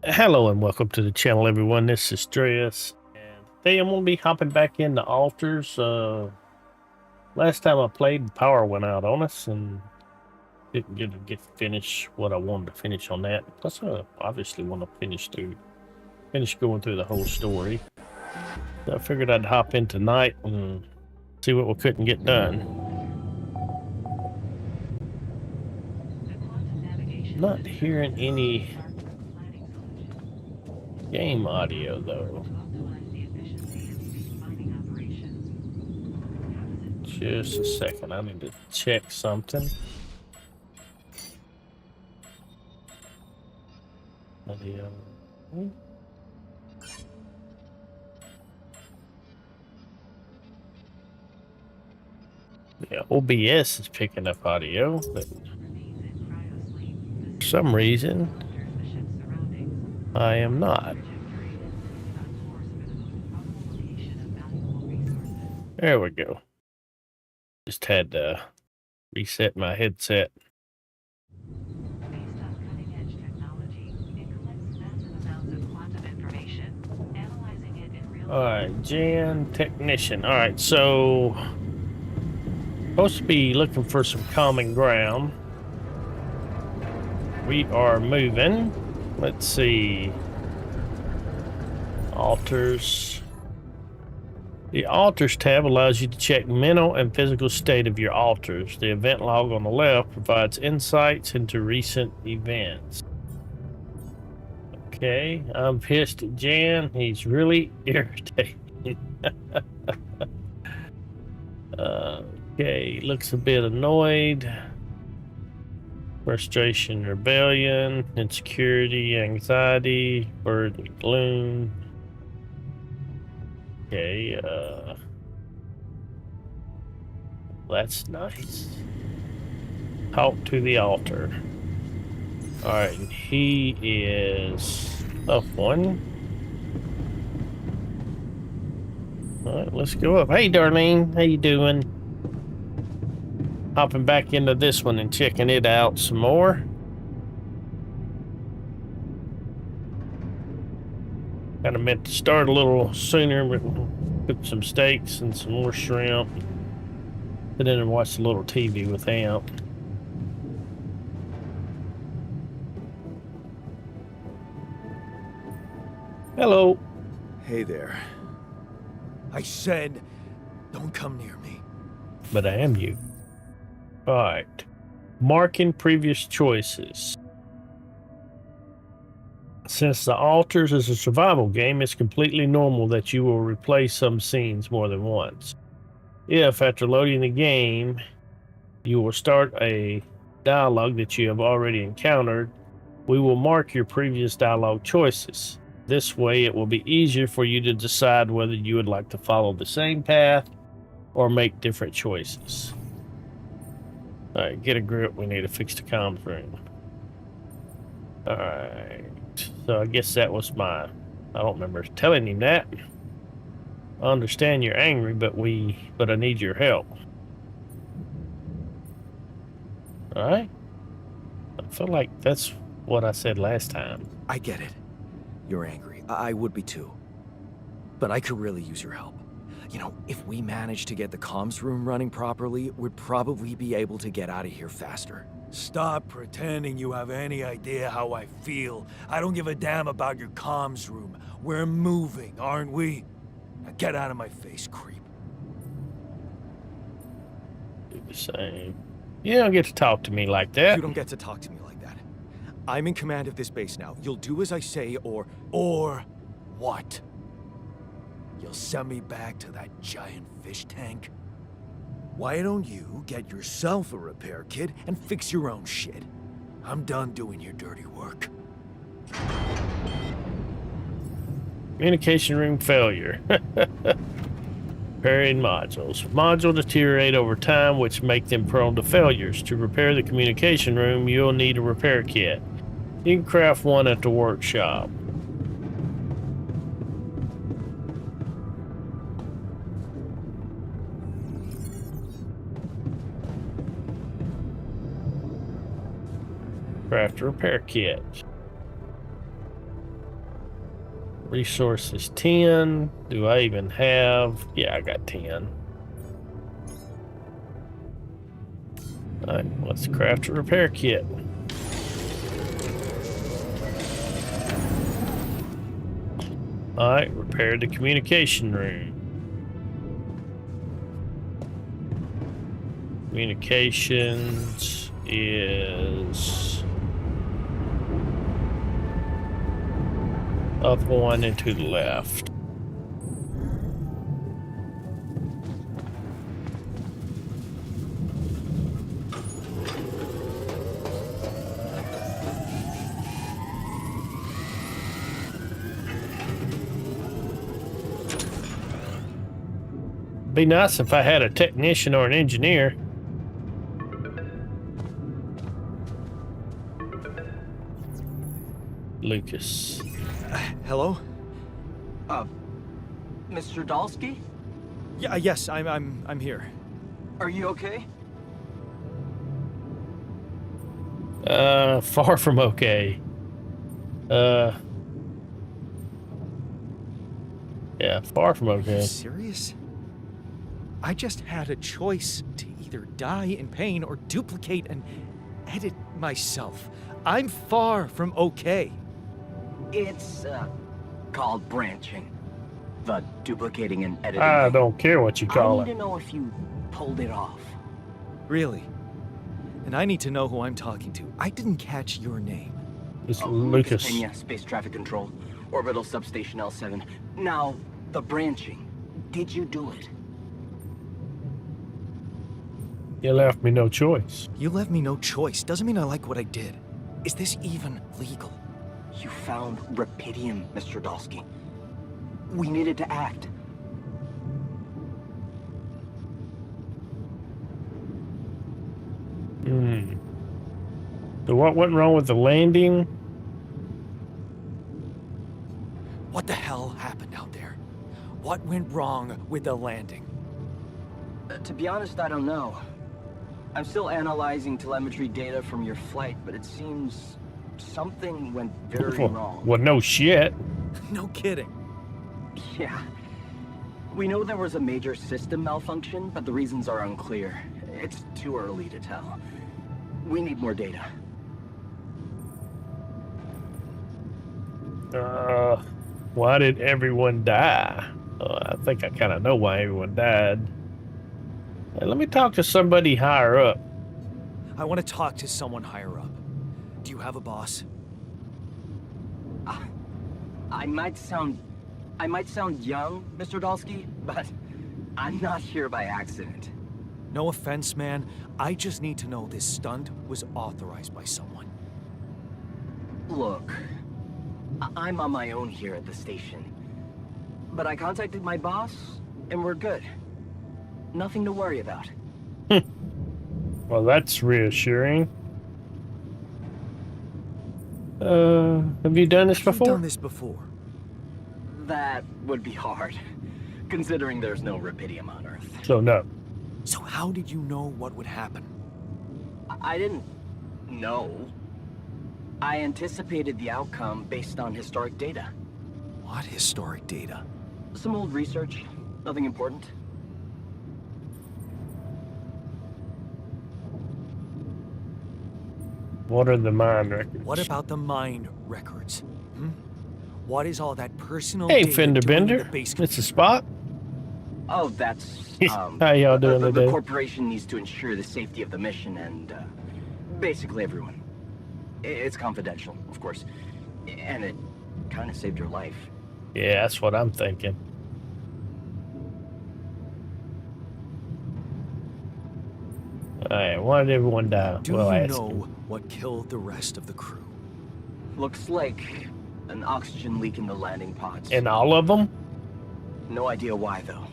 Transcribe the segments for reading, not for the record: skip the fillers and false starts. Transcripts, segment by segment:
Hello and welcome to the channel, everyone. This is Stress, and today I'm going to be hopping back into altars. Last time I played, the power went out on us, and didn't get to finish what I wanted to finish on that. Plus, I obviously want to finish going through the whole story. So I figured I'd hop in tonight and see what we couldn't get done. Not hearing any game audio though. Just a second, I need to check something. Audio. Yeah, OBS is picking up audio, but for some reason I am not. There we go. Just had to reset my headset. Alright, Jan Technician. Alright, so supposed to be looking for some common ground. We are moving. Let's see. Altars. The Altars tab allows you to check mental and physical state of your altars. The event log on the left provides insights into recent events. Okay, I'm pissed at Jan. He's really irritating. Okay, looks a bit annoyed. Frustration, rebellion, insecurity, anxiety, burden, gloom. Okay, that's nice. Talk to the altar. Alright, and he is up one. Alright, let's go up. Hey, Darlene, how you doing? Hopping back into this one and checking it out some more. Kind of meant to start a little sooner, but cook some steaks and some more shrimp. Sit in and watch a little TV with Amp. Hello. Hey there. I said, don't come near me. But I am you. Alright. Marking previous choices. Since the Altars is a survival game, it's completely normal that you will replay some scenes more than once. If, after loading the game, you will start a dialogue that you have already encountered, we will mark your previous dialogue choices. This way, it will be easier for you to decide whether you would like to follow the same path or make different choices. Alright, get a grip. We need to fix the comms room. Alright. So I guess that was I don't remember telling him that. I understand you're angry, but I need your help. Alright? I feel like that's what I said last time. I get it. You're angry. I would be too. But I could really use your help. You know, if we manage to get the comms room running properly, we'd probably be able to get out of here faster. Stop pretending you have any idea how I feel. I don't give a damn about your comms room. We're moving, aren't we? Now get out of my face, creep. Do the same. You don't get to talk to me like that. You don't get to talk to me like that. I'm in command of this base now. You'll do as I say, or what? You'll send me back to that giant fish tank? Why don't you get yourself a repair kit and fix your own shit? I'm done doing your dirty work. Communication room failure. Repairing modules. Modules deteriorate over time, which make them prone to failures. To repair the communication room, you'll need a repair kit. You can craft one at the workshop. Craft a repair kit. Resources 10. Do I even have? Yeah, I got 10. Alright, let's craft a repair kit. Alright, repair the communication room. Communications is up one and to the left. Be nice if I had a technician or an engineer. Lucas. Hello? Mr. Dolski? Yeah, yes, I'm here. Are you okay? Far from okay. Yeah, far from Are you okay. serious? I just had a choice to either die in pain or duplicate and edit myself. I'm far from okay. It's, called branching. The duplicating and editing I thing. don't care what you I call need to it. know if you pulled it off. Really? And I need to know who I'm talking to. I didn't catch your name. It's Lucas Lucas. Peña, Space Traffic Control, Orbital Substation L7. Now, the branching. Did you do it? You left me no choice. You left me no choice. Doesn't mean I like what I did. Is this even legal? You found Rapidium, Mr. Dolski. We needed to act. So what went wrong with the landing? What the hell happened out there? What went wrong with the landing? To be honest, I don't know. I'm still analyzing telemetry data from your flight, but it seems something went very wrong. Well, no shit. No kidding. Yeah. We know there was a major system malfunction, but the reasons are unclear. It's too early to tell. We need more data. Why did everyone die? I think I kind of know why everyone died. Hey, let me talk to somebody higher up. I want to talk to someone higher up. Do you have a boss? I might sound young, Mr. Dolski, but I'm not here by accident. No offense, man. I just need to know this stunt was authorized by someone. Look, I'm on my own here at the station. But I contacted my boss, and we're good. Nothing to worry about. Well, that's reassuring. Have you done this You've before? done this before. That would be hard, considering there's no Rapidium on Earth. So no. So how did you know what would happen? I didn't know. I anticipated the outcome based on historic data. What historic data? Some old research, nothing important. What are the mine records? What about the mind records? What is all that personal Hey, data Fender doing in Bender. the base It's a spot. Oh, that's, How y'all doing the today? corporation needs to ensure the safety of the mission and, basically everyone. It's confidential, of course. And it kind of saved your life. Yeah, that's what I'm thinking. Alright, why did everyone die? Do Well, you ask know him. what killed the rest of the crew? Looks like an oxygen leak in the landing pods. And all of them? No idea why, though.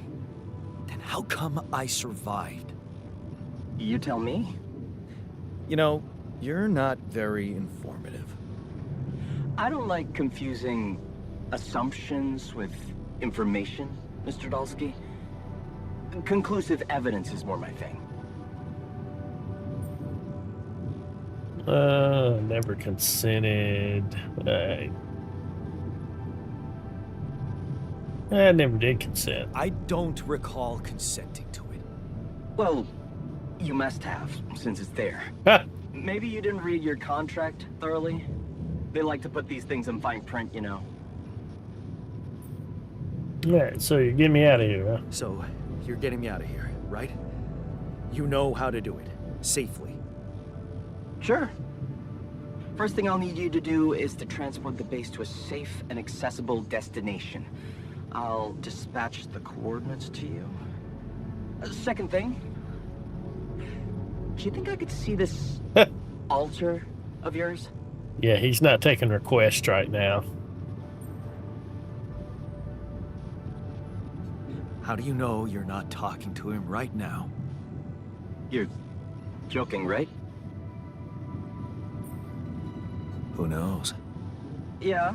Then how come I survived? You tell me? You know, you're not very informative. I don't like confusing assumptions with information, Mr. Dolski. Conclusive evidence is more my thing. Never consented. I never did consent. I don't recall consenting to it. Well, you must have, since it's there. Ha! Maybe you didn't read your contract thoroughly? They like to put these things in fine print, you know. Alright, so you get me out of here, huh? So, you're getting me out of here, right? You know how to do it. Safely. Sure. First thing I'll need you to do is to transport the base to a safe and accessible destination. I'll dispatch the coordinates to you. Second thing, do you think I could see this altar of yours? Yeah, he's not taking requests right now. How do you know you're not talking to him right now? You're joking, right? Who knows? Yeah.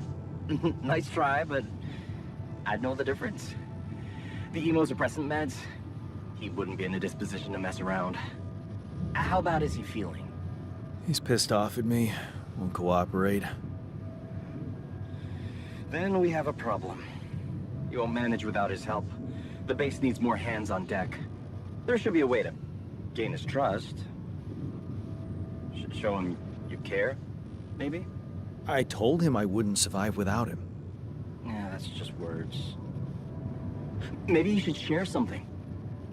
Nice try, but I'd know the difference. The immunosuppressant meds, he wouldn't be in a disposition to mess around. How bad is he feeling? He's pissed off at me. Won't cooperate. Then we have a problem. You won't manage without his help. The base needs more hands on deck. There should be a way to gain his trust. Show him you care, maybe? I told him I wouldn't survive without him. Yeah, that's just words. Maybe you should share something.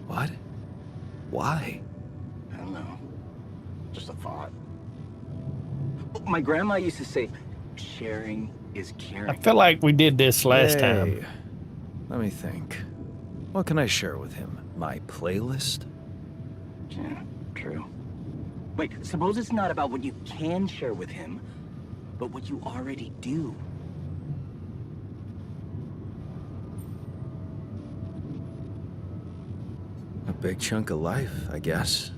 What? Why? I don't know. Just a thought. My grandma used to say, sharing is I caring. feel like we did this last time. Let me think. What can I share with him? My playlist? Yeah, true. Wait, suppose it's not about what you can share with him, but what you already do. A big chunk of life, I guess.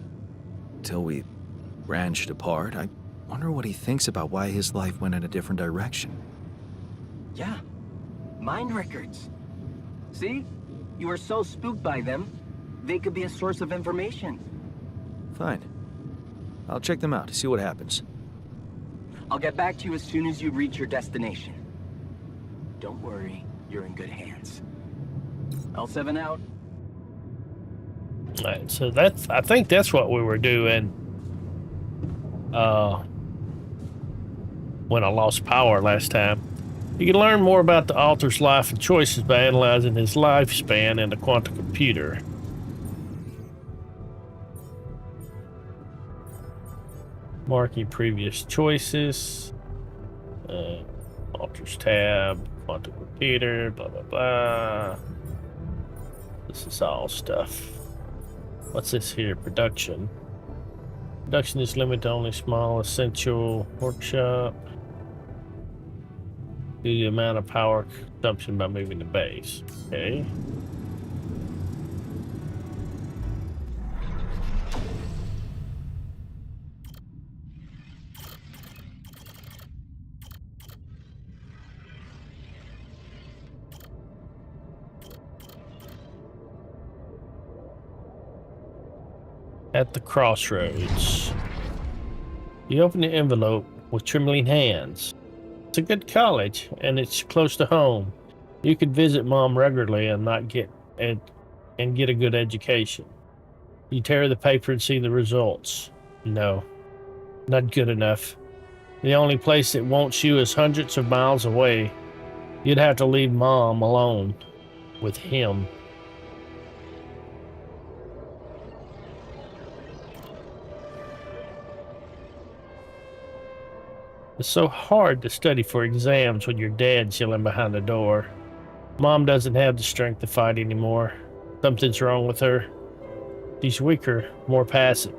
Till we branched apart. I wonder what he thinks about why his life went in a different direction. Yeah, mind records. See? You were so spooked by them, they could be a source of information. Fine. I'll check them out, see what happens. I'll get back to you as soon as you reach your destination. Don't worry, you're in good hands. L7 out. Alright, so I think that's what we were doing when I lost power last time. You can learn more about the author's life and choices by analyzing his lifespan in the quantum computer. Marking previous choices. Author's tab, quantum computer, blah, blah, blah. This is all stuff. What's this here? Production. Production is limited to only small essential workshop. Do the amount of power consumption by moving the base. Okay. At the crossroads. You open the envelope with trembling hands. It's a good college, and it's close to home. You could visit Mom regularly and get a good education. You tear the paper and see the results. No, not good enough. The only place that wants you is hundreds of miles away. You'd have to leave Mom alone with him. It's so hard to study for exams when your dad's yelling behind the door. Mom doesn't have the strength to fight anymore. Something's wrong with her. She's weaker, more passive.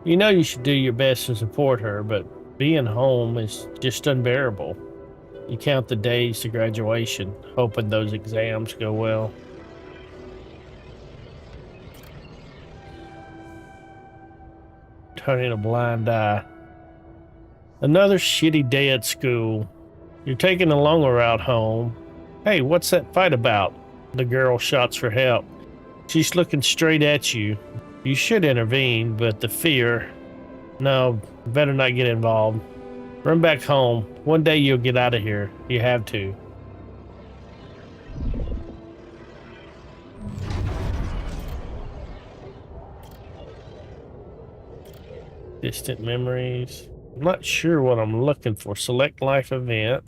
You know you should do your best to support her, but being home is just unbearable. You count the days to graduation, hoping those exams go well. Turning a blind eye. Another shitty day at school. You're taking the longer route home. Hey, what's that fight about? The girl shouts for help. She's looking straight at you. You should intervene, but the fear... No, better not get involved. Run back home. One day you'll get out of here. You have to. Distant memories. I'm not sure what I'm looking for. Select life event.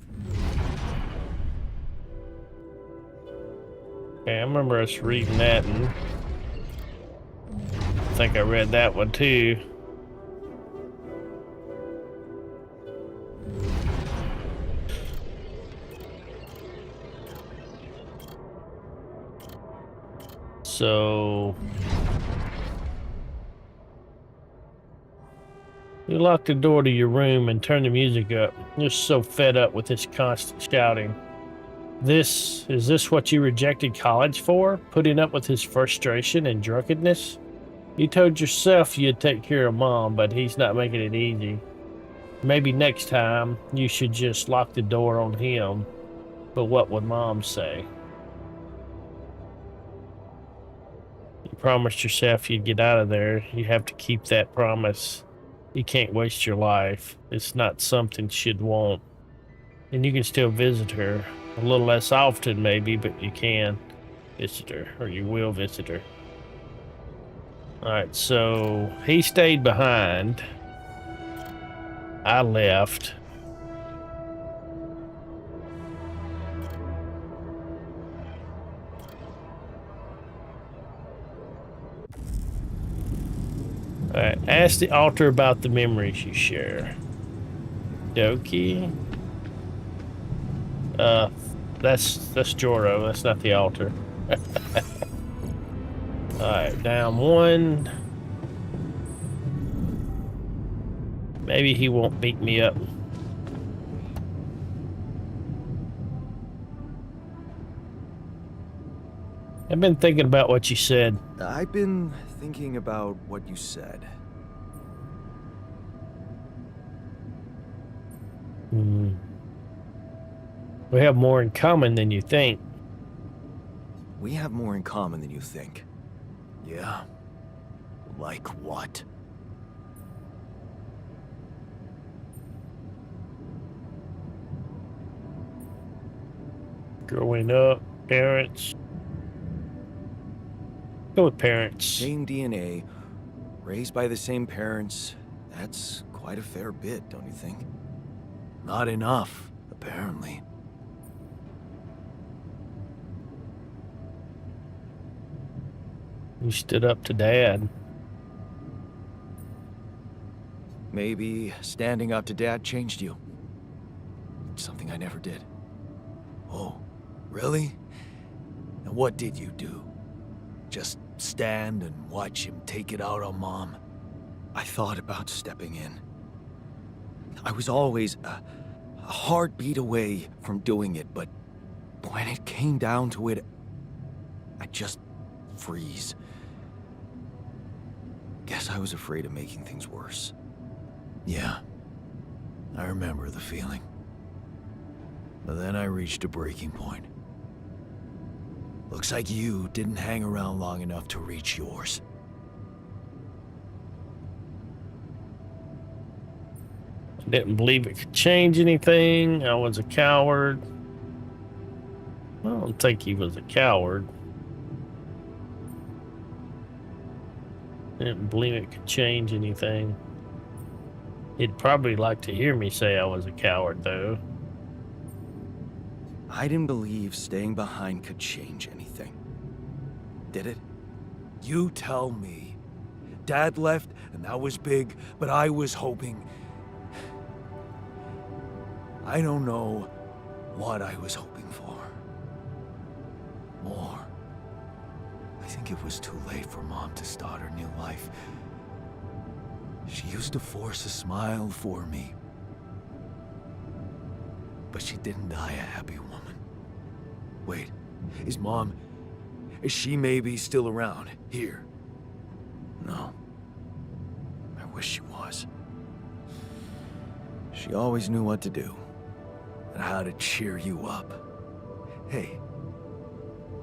Okay, I remember us reading that, and I think I read that one too. So you lock the door to your room and turn the music up. You're so fed up with this constant shouting. Is this what you rejected college for? Putting up with his frustration and drunkenness? You told yourself you'd take care of Mom, but he's not making it easy. Maybe next time you should just lock the door on him. But what would Mom say? You promised yourself you'd get out of there. You have to keep that promise. You can't waste your life. It's not something she'd want. And you can still visit her. A little less often, maybe, but you can visit her, or you will visit her. Alright, so he stayed behind. I left. Alright, ask the altar about the memories you share. Doki. That's Joro. That's not the altar. Alright, down one. Maybe he won't beat me up. I've been thinking about what you said. I've been thinking about what you said. We have more in common than you think. We have more in common than you think. Yeah? Like what? Growing up, parents. Go with parents. Same DNA, raised by the same parents. That's quite a fair bit, don't you think? Not enough, apparently. You stood up to Dad. Maybe standing up to Dad changed you. Something I never did. Oh, really? And what did you do? Just stand and watch him take it out on Mom? I thought about stepping in. I was always a heartbeat away from doing it, but when it came down to it, I'd just freeze. Guess I was afraid of making things worse. Yeah, I remember the feeling. But then I reached a breaking point. Looks like you didn't hang around long enough to reach yours. I didn't believe it could change anything. I was a coward. I don't think he was a coward. I didn't believe it could change anything. He'd probably like to hear me say I was a coward, though. I didn't believe staying behind could change anything. Did it? You tell me. Dad left, and that was big, but I was hoping... I don't know what I was hoping for. More. I think it was too late for Mom to start her new life. She used to force a smile for me. But she didn't die a happy woman. Wait, is she maybe still around, here? No. I wish she was. She always knew what to do, and how to cheer you up. Hey,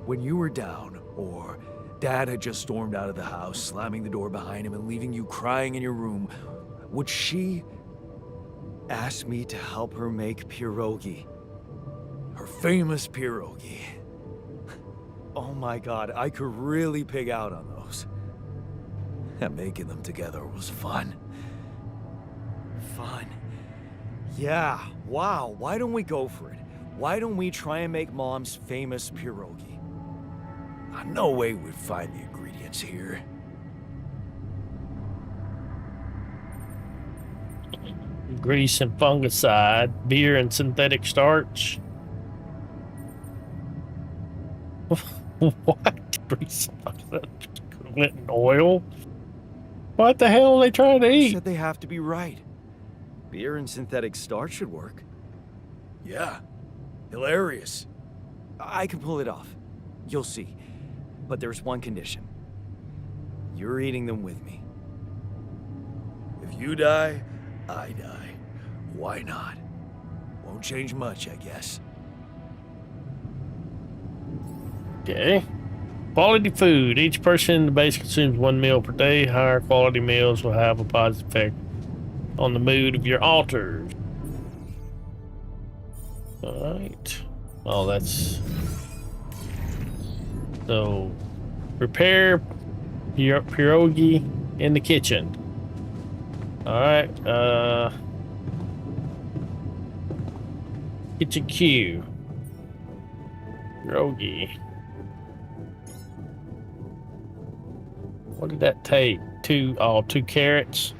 when you were down, or Dad had just stormed out of the house, slamming the door behind him and leaving you crying in your room, would she ask me to help her make pierogi? Her famous pierogi. Oh my God, I could really pig out on those. And making them together was fun. Yeah, wow, why don't we go for it? Why don't we try and make Mom's famous pierogi? No way we'd find the ingredients here. Grease and fungicide, beer and synthetic starch. What? Grease and fungicide, equivalent in oil? What the hell are they trying to You eat? said they have to be right. Beer and synthetic starch should work. Yeah, hilarious. I can pull it off. You'll see. But there's one condition. You're eating them with me. If you die, I die. Why not? Won't change much, I guess. Okay. Quality food. Each person in the base consumes 1 meal per day. Higher quality meals will have a positive effect on the mood of your altars. Alright. Oh, that's... So, prepare your pierogi in the kitchen. Alright, kitchen Q. Pierogi. What did that take? 2 carrots?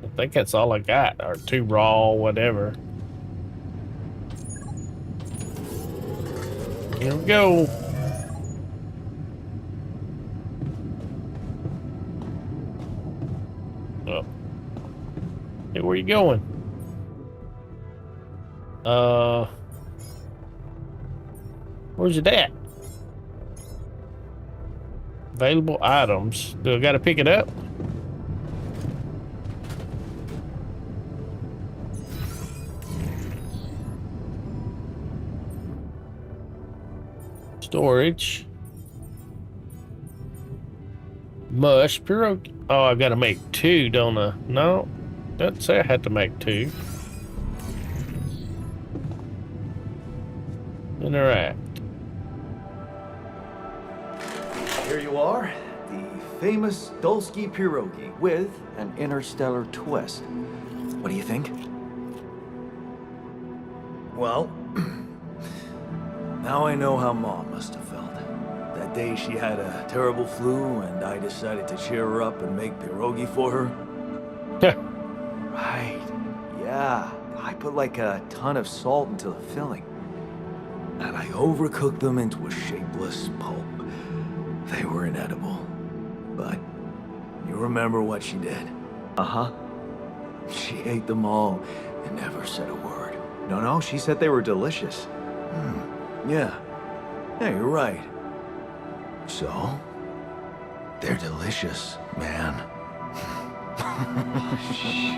I think that's all I got, or 2 raw, whatever. Here we go. Oh. Hey, where you going? Where's it at? Available items. Do I gotta pick it up? Storage. Mush. Pierogi. Oh, I gotta make 2, don't I? No. Doesn't say I had to make 2. Interact. Here you are, the famous Dolski pierogi with an interstellar twist. What do you think? Well, now I know how Mom must have felt. That day she had a terrible flu and I decided to cheer her up and make pierogi for her. Right, yeah. I put like a ton of salt into the filling. And I overcooked them into a shapeless pulp. They were inedible. But you remember what she did? Uh-huh. She ate them all and never said a word. No, she said they were delicious. Yeah. Yeah, you're right. So, they're delicious, man.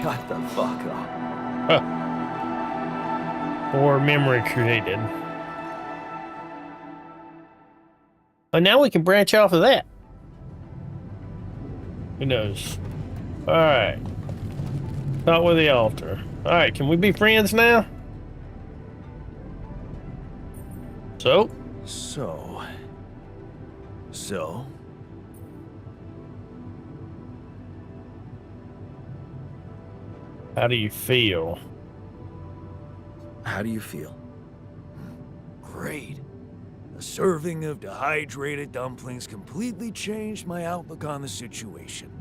Shut the fuck up. Or memory created. And now we can branch off of that. Who knows? Alright. Start with the altar. Alright, can we be friends now? So? So? How do you feel? How do you feel? Great. A serving of dehydrated dumplings completely changed my outlook on the situation.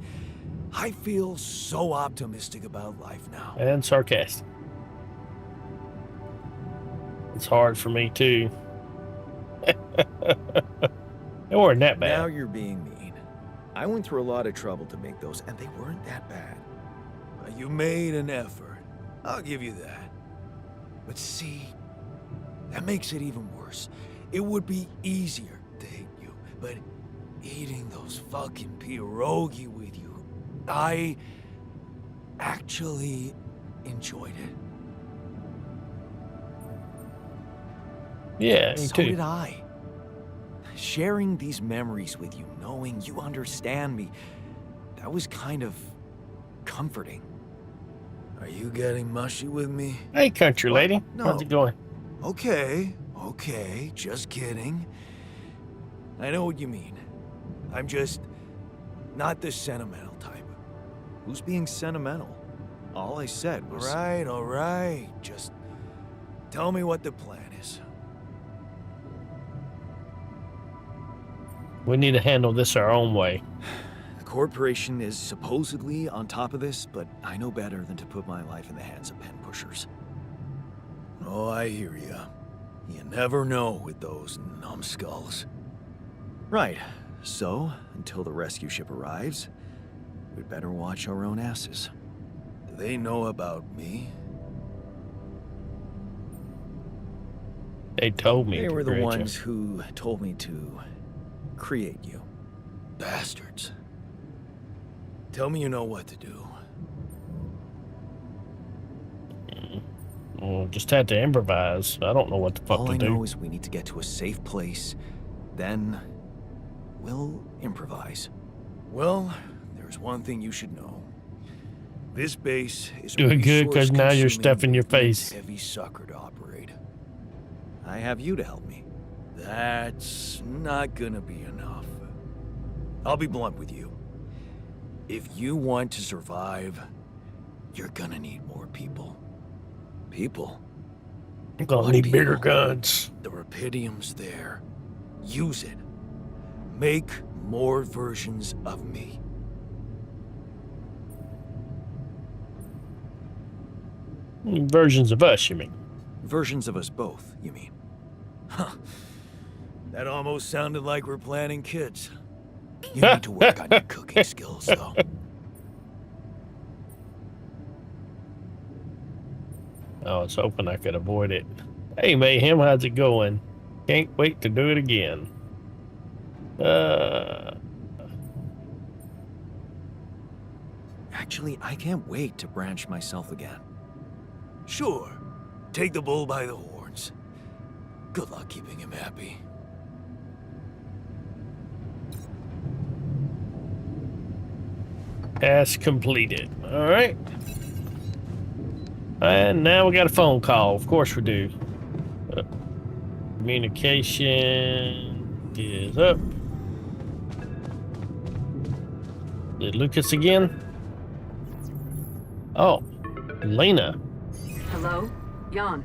I feel so optimistic about life now. And sarcastic. It's hard for me too. They weren't that bad. Now you're being mean. I went through a lot of trouble to make those, and they weren't that bad. You made an effort. I'll give you that. But see, that makes it even worse. It would be easier to hate you, but eating those fucking pierogi with you, I actually enjoyed it. Yeah, me So too. did I. Sharing these memories with you, knowing you understand me, that was kind of comforting. Are you getting mushy with me? Hey, country lady. No. How's it going? Okay, just kidding. I know what you mean. I'm just not the sentimental type. Who's being sentimental? All I said was... All right. Just tell me what the plan is. We need to handle this our own way. The corporation is supposedly on top of this, but I know better than to put my life in the hands of pen pushers. Oh, I hear ya. You never know with those numbskulls. Right. So, until the rescue ship arrives, we'd better watch our own asses. Do they know about me? They told me. They to were the create you. ones who told me to create you. Bastards. Tell me you know what to do. Well, just had to improvise. I don't know what the fuck All to I do. know is we need to get to a safe place. Then, we'll improvise. Well, there's one thing you should know. This base is Doing good, 'cause now you're stuffing your face. Heavy sucker to operate. I have you to help me. That's not gonna be enough. I'll be blunt with you. If you want to survive, you're gonna need more people. People? I'm gonna What need bigger people? guns. The Rapidium's there. Use it. Make more versions of me. Versions of us, you mean? Versions of us both, you mean? Huh. That almost sounded like we're planning kids. You need to work on your cooking skills, though. I was hoping I could avoid it. Hey, Mayhem, how's it going? Can't wait to do it again. Actually, I can't wait to branch myself again. Sure. Take the bull by the horns. Good luck keeping him happy. Task completed. All right. And now we got a phone call. Of course we do. Communication is up. Did Lucas again? Oh, Lena. Hello? Jan.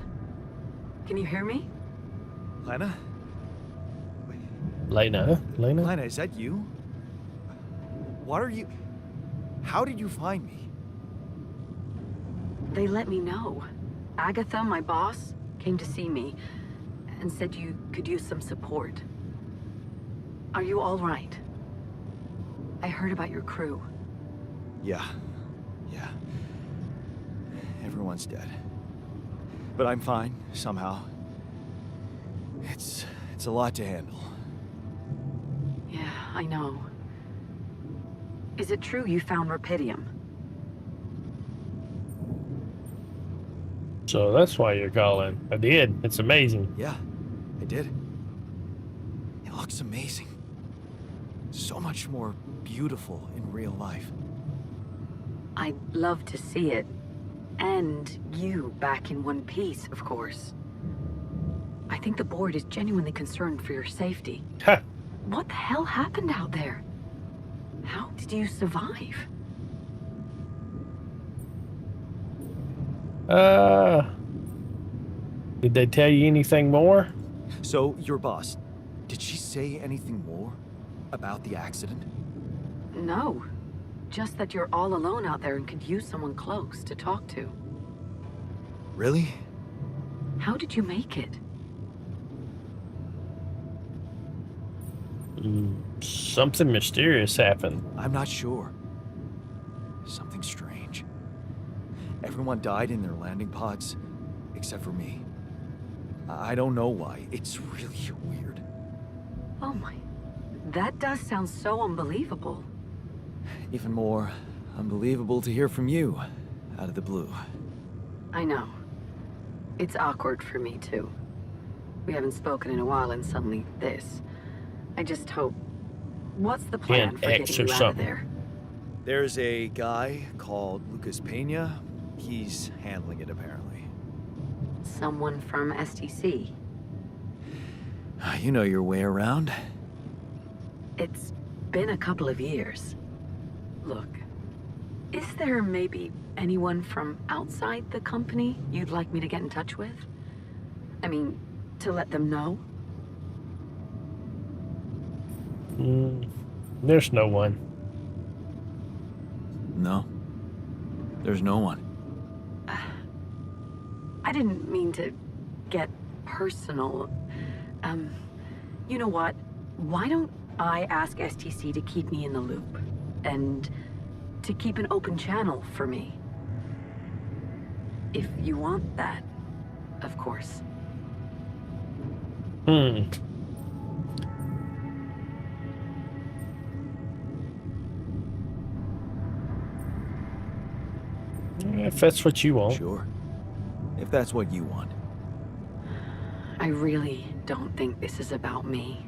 Can you hear me? Lena? Lena? Lena, is that you? What are you... How did you find me? They let me know. Agatha, my boss, came to see me and said you could use some support. Are you all right? I heard about your crew. Yeah. Everyone's dead. But I'm fine, somehow. It's a lot to handle. Yeah, I know. Is it true you found Rapidium? So that's why you're calling. I did. It's amazing. Yeah, I did. It looks amazing. So much more beautiful in real life. I'd love to see it. And you back in one piece, of course. I think the board is genuinely concerned for your safety. Ha! What the hell happened out there? How did you survive? Did they tell you anything more? So, your boss, did she say anything more about the accident? No. Just that you're all alone out there and could use someone close to talk to. Really? How did you make it? Something mysterious happened. I'm not sure. Something strange. Everyone died in their landing pods, except for me. I don't know why. It's really weird. Oh my. That does sound so unbelievable. Even more unbelievable to hear from you, out of the blue. I know. It's awkward for me, too. We haven't spoken in a while and suddenly this. I just hope... What's the plan An for X getting or you out of something. there? There's a guy called Lucas Pena. He's handling it, apparently. Someone from STC. You know your way around. It's been a couple of years. Look, is there maybe anyone from outside the company you'd like me to get in touch with? I mean, to let them know? There's no one. No. There's no one. I didn't mean to get personal. You know what? Why don't I ask STC to keep me in the loop? And to keep an open channel for me? If you want that, of course. If that's what you want. Sure. If that's what you want. I really don't think this is about me.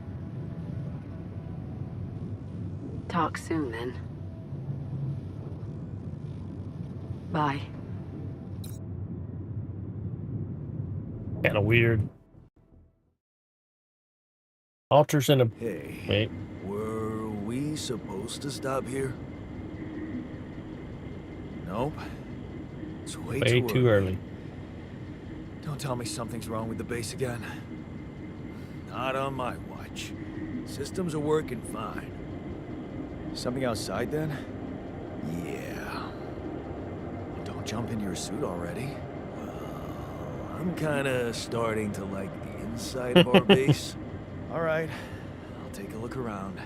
Talk soon, then. Bye. Kind of weird. Altars in a... Hey, Wait. were we supposed to stop here? Nope. It's way Too early. Don't tell me something's wrong with the base again. Not on my watch. Systems are working fine. Something outside then? Yeah. Don't jump into your suit already. Well, I'm kinda starting to like the inside of our base. Alright, I'll take a look around.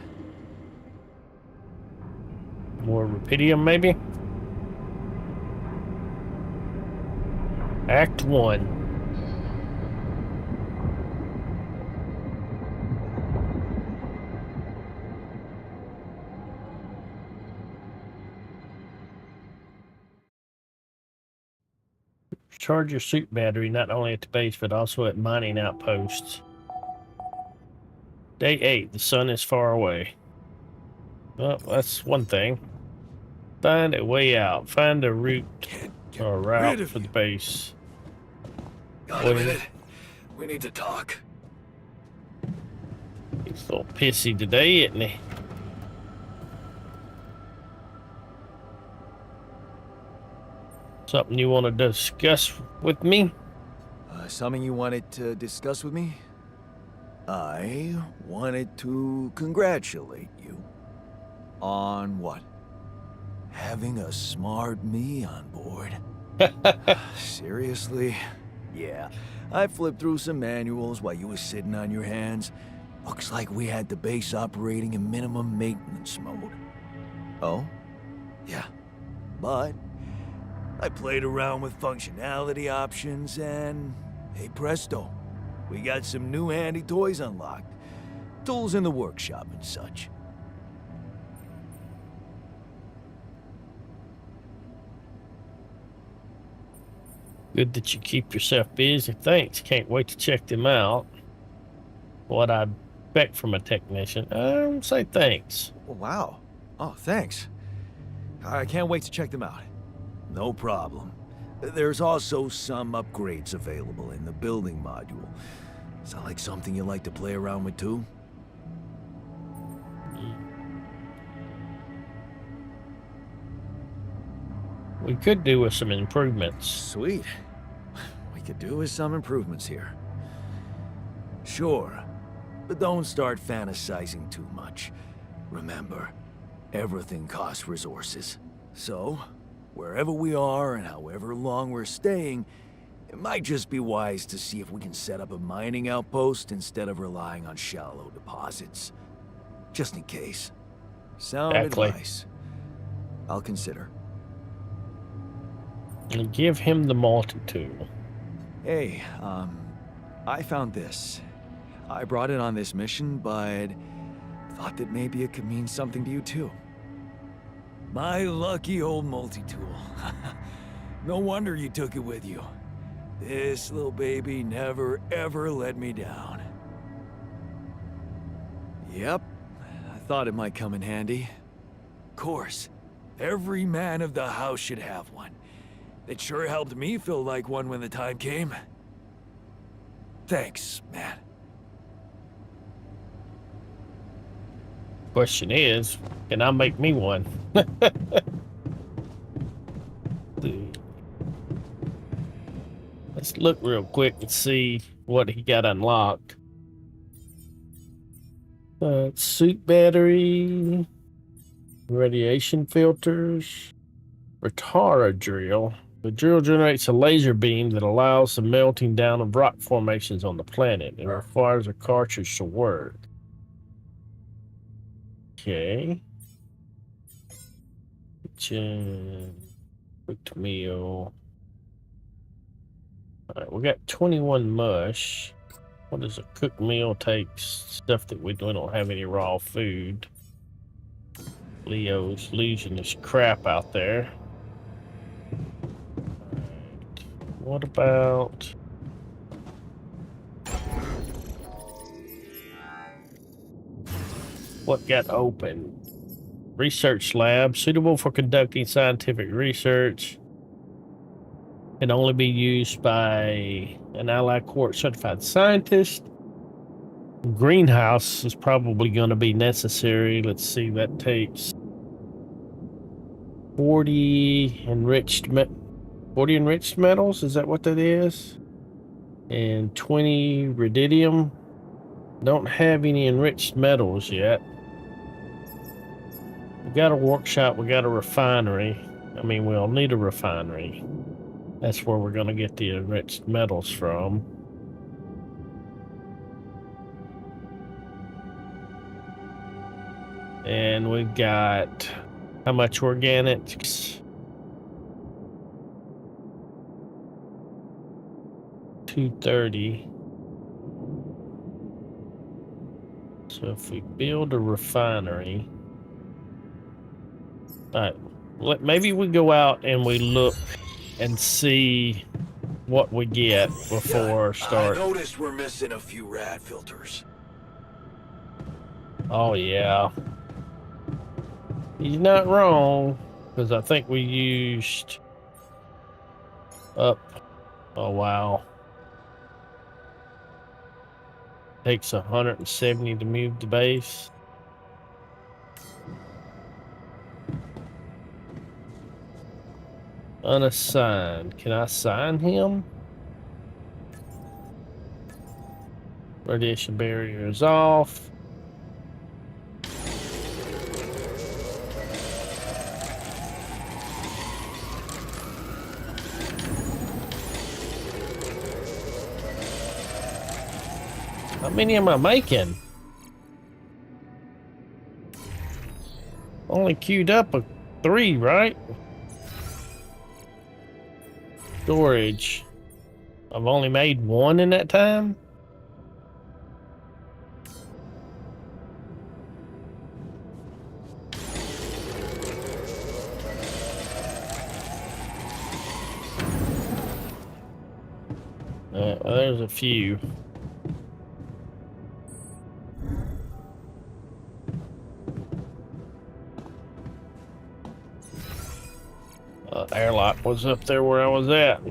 More Rapidium, maybe? Act 1. Charge your suit battery not only at the base, but also at mining outposts. Day 8. The sun is far away. Well, that's one thing. Find a way out. Find a route or a route for the base. Got a minute? We need to talk. He's a little pissy today, isn't he? Something you want to discuss with me? Something you wanted to discuss with me? I wanted to congratulate you. On what? Having a smart me on board. Seriously? Yeah, I flipped through some manuals while you were sitting on your hands. Looks like we had the base operating in minimum maintenance mode. Oh? Yeah, but I played around with functionality options and, hey presto, we got some new handy toys unlocked. Tools in the workshop and such. Good that you keep yourself busy. Thanks. Can't wait to check them out. What I'd expect from a technician. Say thanks. Wow. Oh, thanks. I can't wait to check them out. No problem. There's also some upgrades available in the building module. Sound like something you like to play around with too? We could do with some improvements. Sweet. We could do with some improvements here. Sure, but don't start fantasizing too much. Remember, everything costs resources. So, wherever we are and however long we're staying, it might just be wise to see if we can set up a mining outpost instead of relying on shallow deposits. Just in case. Sound Exactly. advice. I'll consider. And give him the multi-tool. Hey, I found this. I brought it on this mission, but thought that maybe it could mean something to you too. My lucky old multi-tool. No wonder you took it with you. This little baby never ever let me down. Yep, I thought it might come in handy. Of course, every man of the house should have one. It sure helped me feel like one when the time came. Thanks, man. Question is, can I make me one? Let's look real quick and see what he got unlocked. Suit battery, radiation filters, Retara drill. The drill generates a laser beam that allows the melting down of rock formations on the planet. It requires a cartridge to work. Okay. Kitchen, cooked meal. Alright, we got 21 mush. What does a cooked meal take? Stuff that we don't have any raw food. Leo's losing his crap out there. What about... what got open? Research lab, suitable for conducting scientific research. Can only be used by an Allied Court certified scientist. Greenhouse is probably going to be necessary. Let's see, that takes 40 enriched metals. Is that what that is? And 20 Rapidium. Don't have any enriched metals yet. We got a workshop. We got a refinery. I mean, we'll need a refinery. That's where we're going to get the enriched metals from. And we've got how much organics? 230. So if we build a refinery, all right, maybe we go out and we look and see what we get before start. I noticed we're missing a few rad filters. Oh yeah, he's not wrong, because I think we used up. Oh wow, takes 170 to move the base. Unassigned. Can I assign him? Radiation barrier is off. How many am I making? Only queued up a 3, right? Storage. I've only made 1 in that time. Well, there's a few. Airlock was up there where I was at.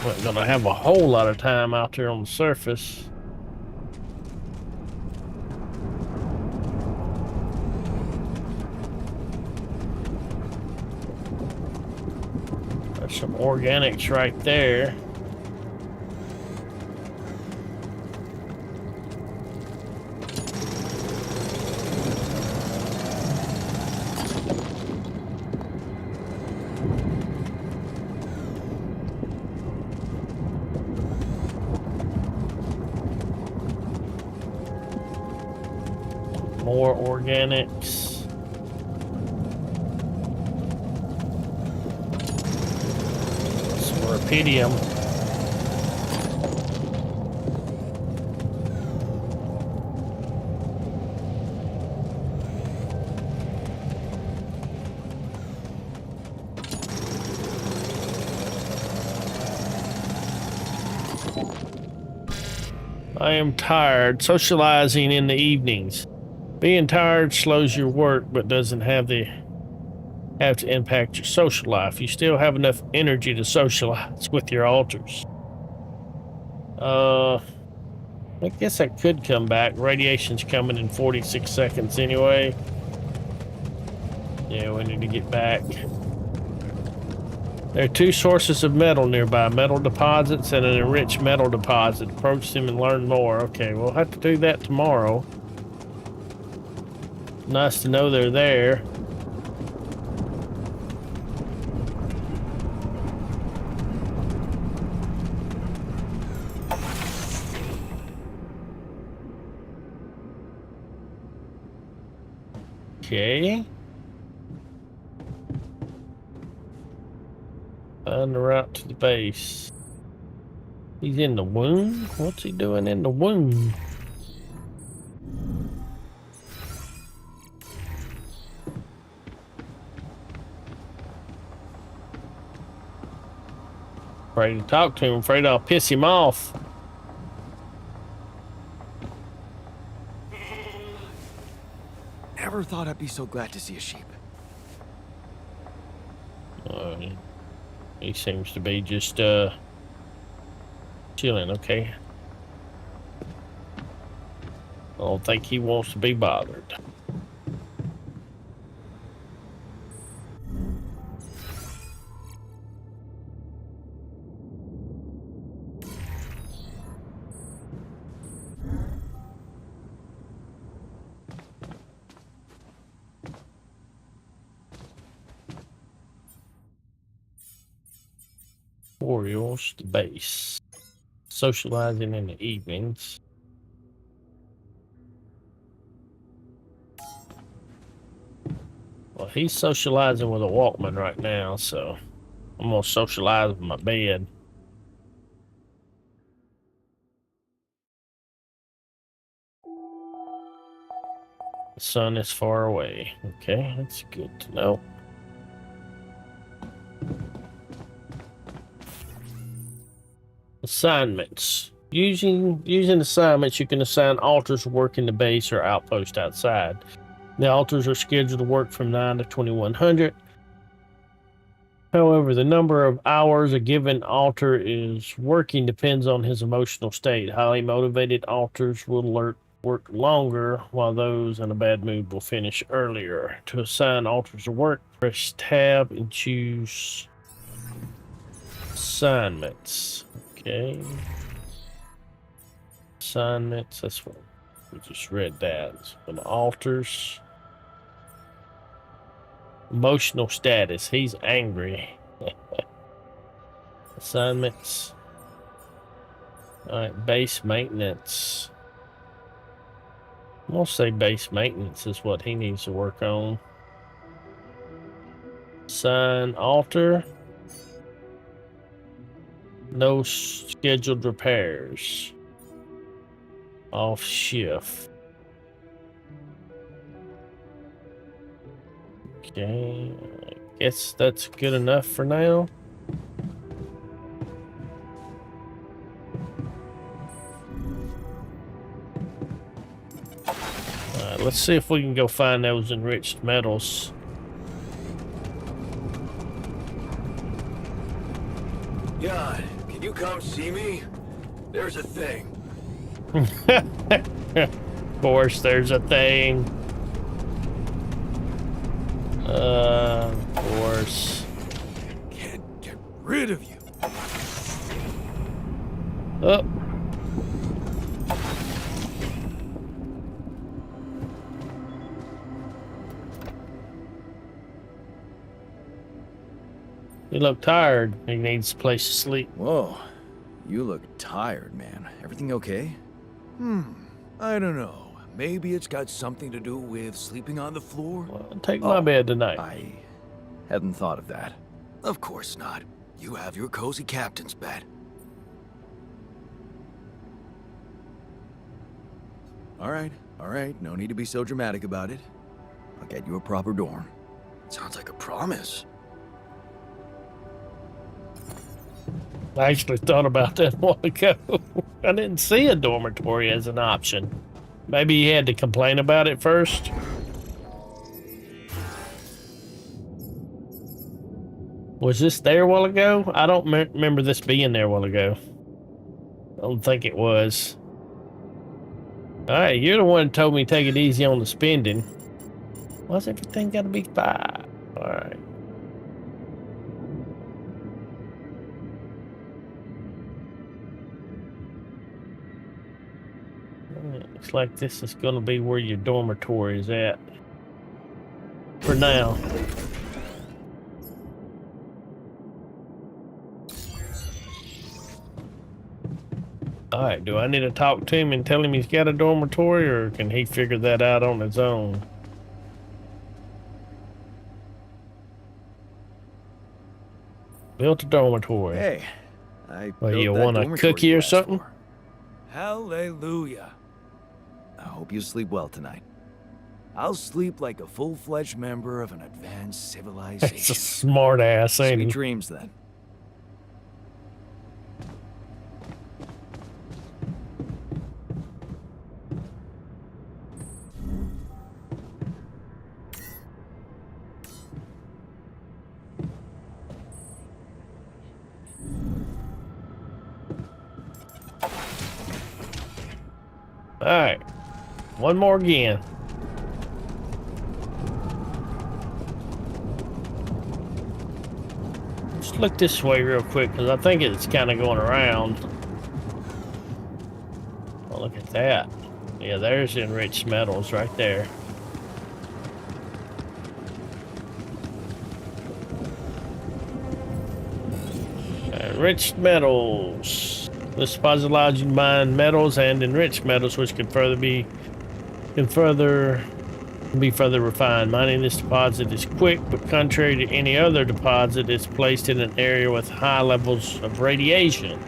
Not gonna have a whole lot of time out there on the surface. There's some organics right there. More organics. Some Rapidium. I am tired. Socializing in the evenings. Being tired slows your work, but doesn't have to impact your social life. You still have enough energy to socialize with your alters. I guess I could come back. Radiation's coming in 46 seconds anyway. Yeah, we need to get back. There are two sources of metal nearby, metal deposits and an enriched metal deposit. Approach them and learn more. Okay, we'll have to do that tomorrow. Nice to know they're there. Okay. Find the route to the base. He's in the womb? What's he doing in the womb? Afraid to talk to him. Afraid I'll piss him off. Never thought I'd be so glad to see a sheep. He seems to be just chilling. Okay. I don't think he wants to be bothered. Orioles, the base. Socializing in the evenings. Well, he's socializing with a Walkman right now, so I'm gonna socialize with my bed. The sun is far away. Okay, that's good to know. Assignments. Using assignments, you can assign alters to work in the base or outpost outside. The alters are scheduled to work from 9 to 2100. However, the number of hours a given alter is working depends on his emotional state. Highly motivated alters will work longer, while those in a bad mood will finish earlier. To assign alters to work, press tab and choose assignments. Okay. Assignments, that's what we just read that. So the alters. Emotional status, he's angry. Assignments. Alright, base maintenance. I'm gonna say base maintenance is what he needs to work on. Assign alter. No scheduled repairs. Off shift. Okay, I guess that's good enough for now. Alright, let's see if we can go find those enriched metals. Jan, can you come see me? There's a thing. Of course, there's a thing. Of course. Can't get rid of you. Oh. You look tired. He needs a place to sleep. Whoa, you look tired, man. Everything okay? I don't know. Maybe it's got something to do with sleeping on the floor? Well, take my bed tonight. I hadn't thought of that. Of course not. You have your cozy captain's bed. All right. No need to be so dramatic about it. I'll get you a proper dorm. Sounds like a promise. I actually thought about that a while ago. I didn't see a dormitory as an option. Maybe he had to complain about it first. Was this there a while ago? I don't remember this being there a while ago. I don't think it was. Alright, you're the one who told me to take it easy on the spending. Why's everything gotta be 5? Alright. Looks like this is going to be where your dormitory is at. For now. Alright, do I need to talk to him and tell him he's got a dormitory, or can he figure that out on his own? Built a dormitory. Hey, I Well, built you that want a dormitory cookie you or asked something? for. Hallelujah. I hope you sleep well tonight. I'll sleep like a full-fledged member of an advanced It's a civilization. smart ass, ain't Sweet he? dreams, then. Alright. One more again. Let's look this way real quick, because I think it's kind of going around. Oh, look at that. Yeah, there's enriched metals right there. Enriched metals. This deposit allows you to mine metals and enriched metals, which can be further refined. Mining this deposit is quick, but contrary to any other deposit, it's placed in an area with high levels of radiation.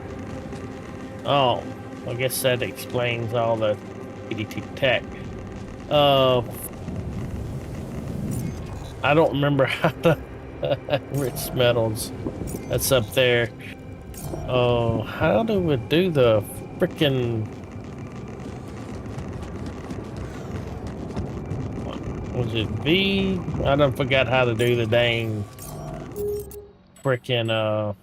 Oh, I guess that explains all the tick-tack. I don't remember how to enrich metals. That's up there. Oh, how do we do the frickin'... Was it V? I done forgot how to do the dang frickin'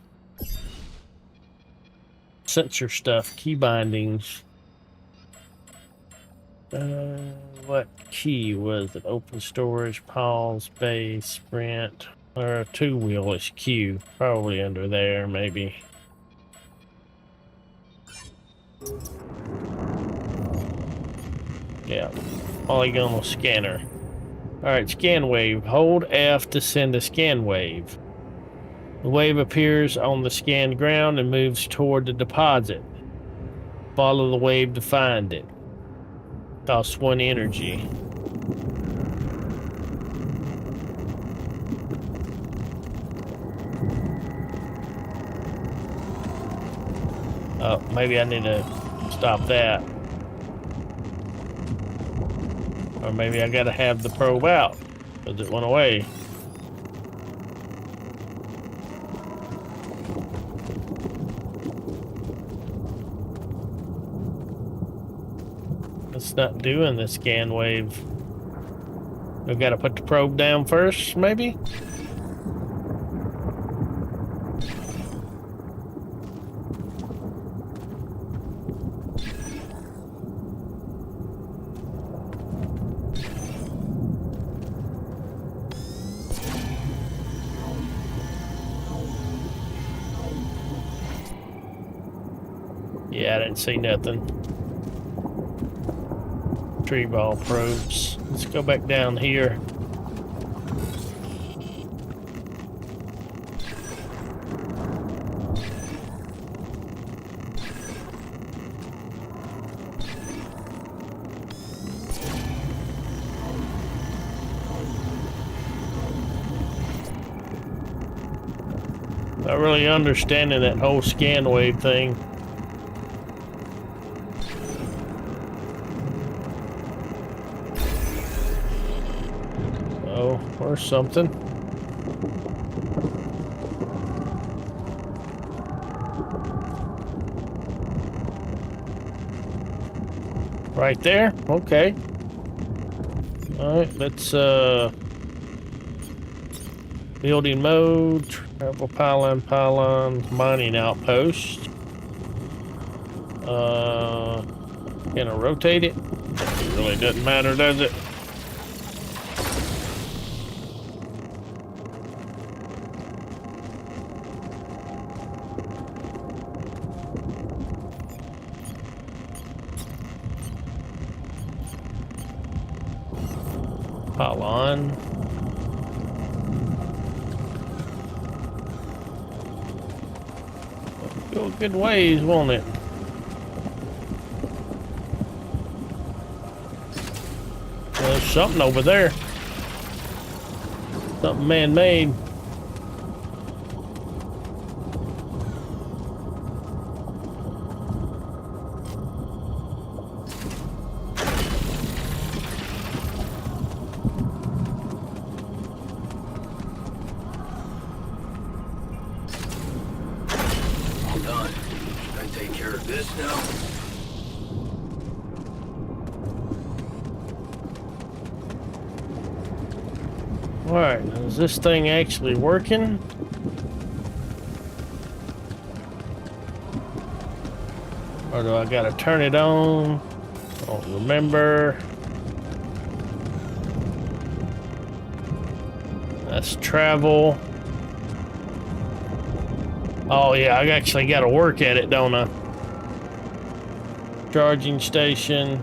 sensor stuff, key bindings. What key was it? Open storage, pause, base, sprint, or a two-wheel is Q. Probably under there, maybe. Yeah, polygonal scanner. Alright, scan wave. Hold F to send a scan wave. The wave appears on the scanned ground and moves toward the deposit. Follow the wave to find it. Costs 1 energy. Oh, maybe I need to stop that. Or maybe I gotta have the probe out, because it went away. It's not doing the scan wave. We've got to put the probe down first, maybe? Yeah, I didn't see nothing. Tree ball probes. Let's go back down here. Not really understanding that whole scan wave thing. Or something. Right there? Okay. Alright, let's building mode, travel pylon, mining outpost. Can I rotate it? It really doesn't matter, does it? Pile on. Go a good ways, won't it? There's something over there. Something man-made. All done. Should I take care of this now? Alright, is this thing actually working? Or do I gotta turn it on? I don't remember. That's travel. Oh yeah, I actually gotta work at it, don't I? Charging station.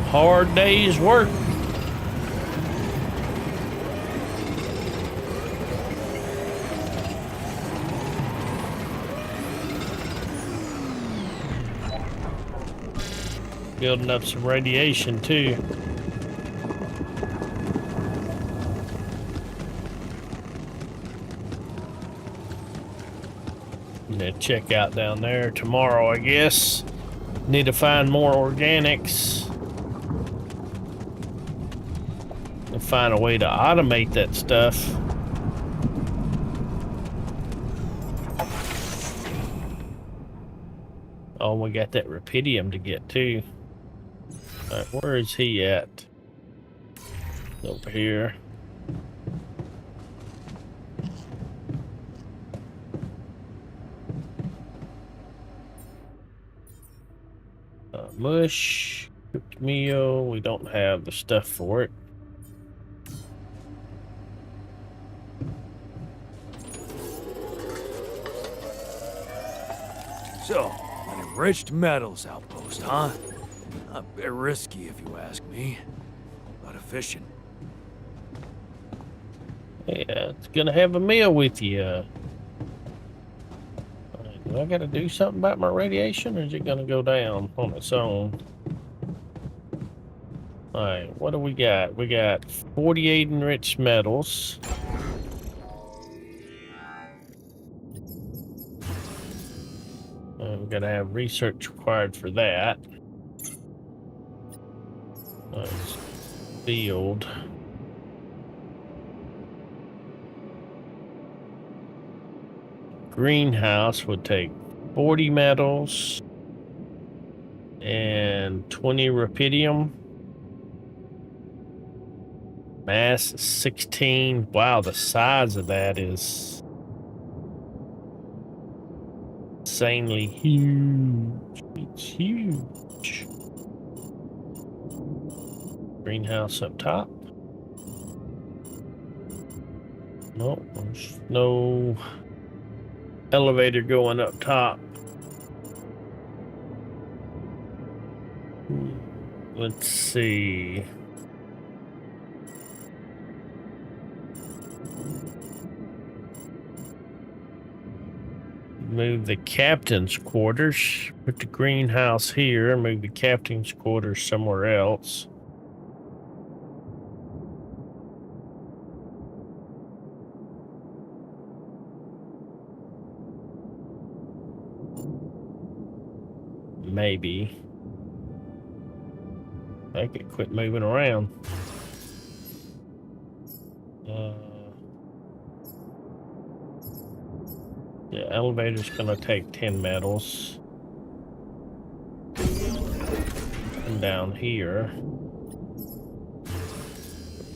Hard day's work. Building up some radiation too. Gonna check out down there tomorrow, I guess. Need to find more organics. And find a way to automate that stuff. Oh, we got that Rapidium to get too. Alright, where is he at? Over here. Mush, cooked meal. We don't have the stuff for it. So, an enriched metals outpost, huh? A bit risky if you ask me, but efficient. Yeah, it's gonna have a meal with you. Do I gotta do something about my radiation, or is it gonna go down on its own? Alright, what do we got? We got 48 enriched metals. We're gonna have research required for that. Let's build. Greenhouse would take 40 metals and 20 Rapidium. Mass 16. Wow, the size of that is insanely huge. It's huge. Greenhouse up top. Nope, there's no elevator going up top. Let's see. Move the captain's quarters. Put the greenhouse here. Move the captain's quarters somewhere else. Maybe. I could quit moving around. Yeah, elevator's gonna take 10 metals. And down here.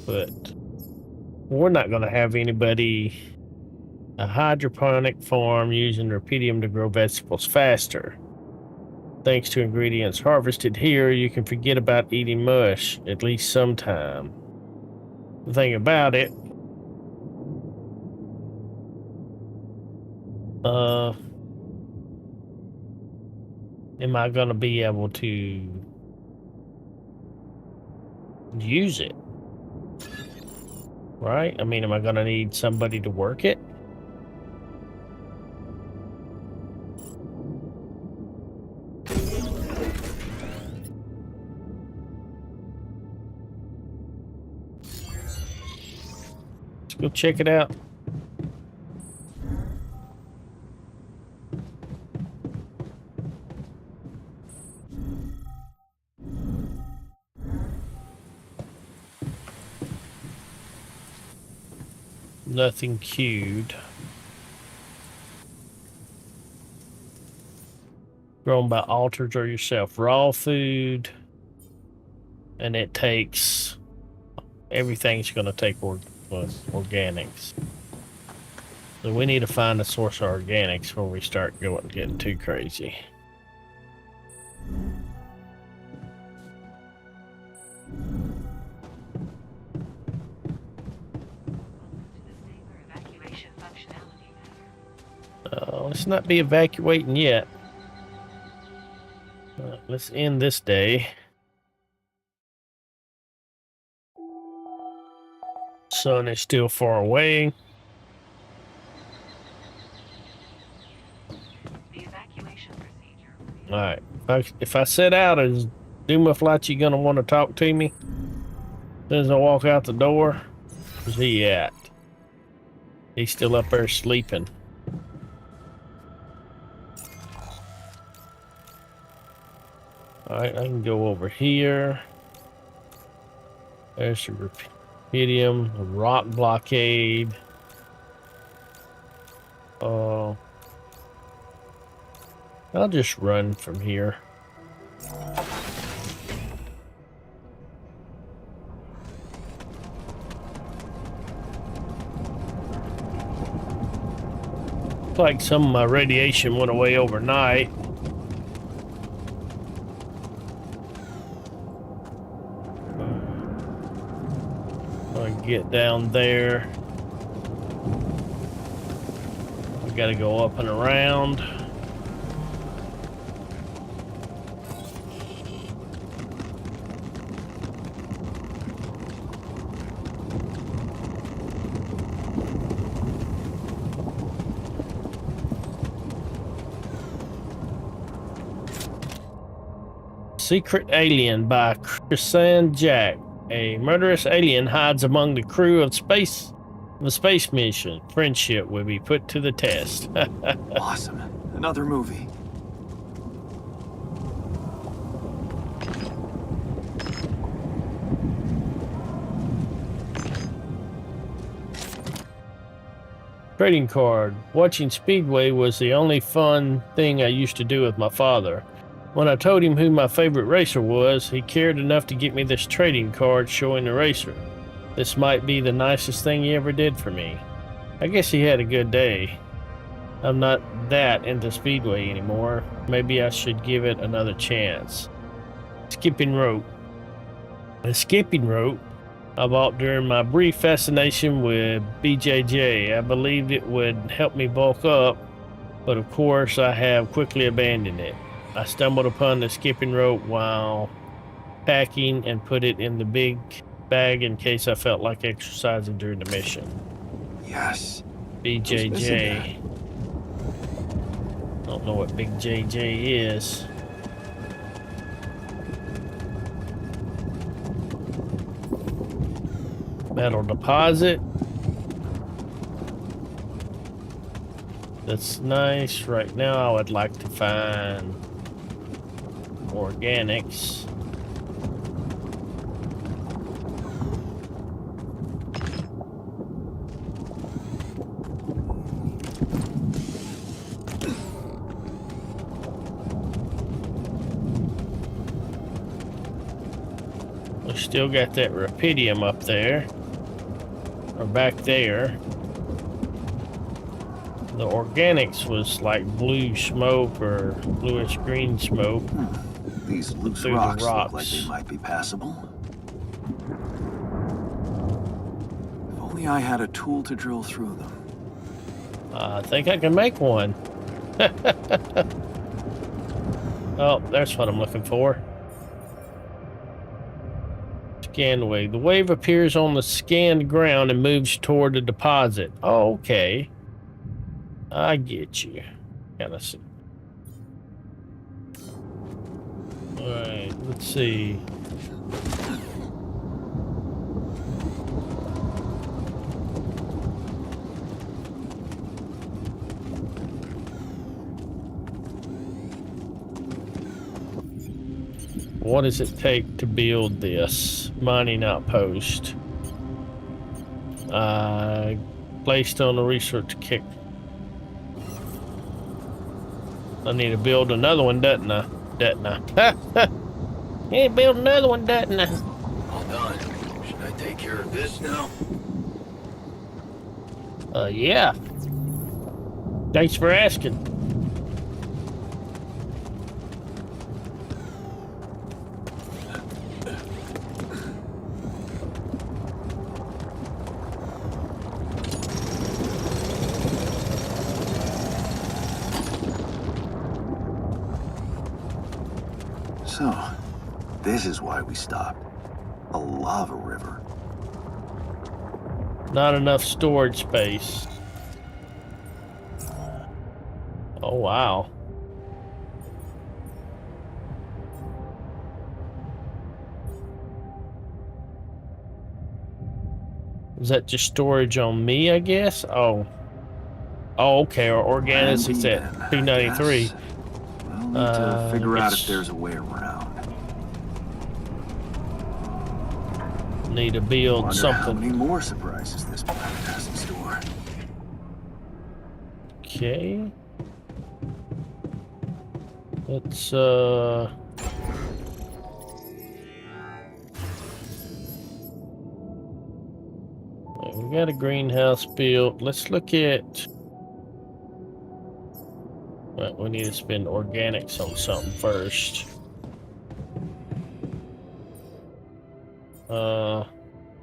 But we're not gonna have anybody. A hydroponic farm using Rapidium to grow vegetables faster. Thanks to ingredients harvested here, you can forget about eating mush, at least sometime. The thing about it, am I gonna be able to use it? Right? I mean, am I gonna need somebody to work it? Let's go check it out. Nothing queued. Grown by alters or yourself. Raw food. And it takes... Everything's going to take organics. So we need to find a source of organics before we start getting too crazy. Let's not be evacuating yet. Let's end this day. Sun is still far away. The evacuation procedure. All right. If I set out, is Duma Flachi gonna want to talk to me? As soon as I walk out the door, where's he at? He's still up there sleeping. All right, I can go over here. There's the Rapidium, the rock blockade. I'll just run from here. Looks like some of my radiation went away overnight. Get down there. We gotta go up and around. Secret Alien by Chrisanne Jack. A murderous alien hides among the crew of the space mission. Friendship will be put to the test. Awesome. Another movie. Trading card. Watching Speedway was the only fun thing I used to do with my father. When I told him who my favorite racer was, he cared enough to get me this trading card showing the racer. This might be the nicest thing he ever did for me. I guess he had a good day. I'm not that into Speedway anymore. Maybe I should give it another chance. Skipping rope. A skipping rope I bought during my brief fascination with BJJ. I believed it would help me bulk up, but of course I have quickly abandoned it. I stumbled upon the skipping rope while packing and put it in the big bag in case I felt like exercising during the mission. Yes. BJJ. Don't know what Big JJ is. Metal deposit. That's nice. Right now I would like to find organics. We still got that Rapidium up there, or back there. The organics was like blue smoke or bluish green smoke. These loose through rocks the look like they might be passable. If only I had a tool to drill through them. I think I can make one. Oh, that's what I'm looking for. Scan wave. The wave appears on the scanned ground and moves toward the deposit. Oh, okay. I get you. Gotta see. Alright, let's see. What does it take to build this mining outpost? Placed on the research kick. I need to build another one, doesn't I? Need to build another one, doesn't I? All done. Should I take care of this now? Yeah. Thanks for asking. So, this is why we stopped. A lava river. Not enough storage space. Oh, wow. Is that just storage on me, I guess? Oh. Oh, okay. Or organics is at 293. We'll need to figure out it's- if there's a way around. Need to build Wonder how something. many more surprises this planet has in store. Okay. Let's, we got a greenhouse built. Let's look at... Well, we need to spend organics on something first.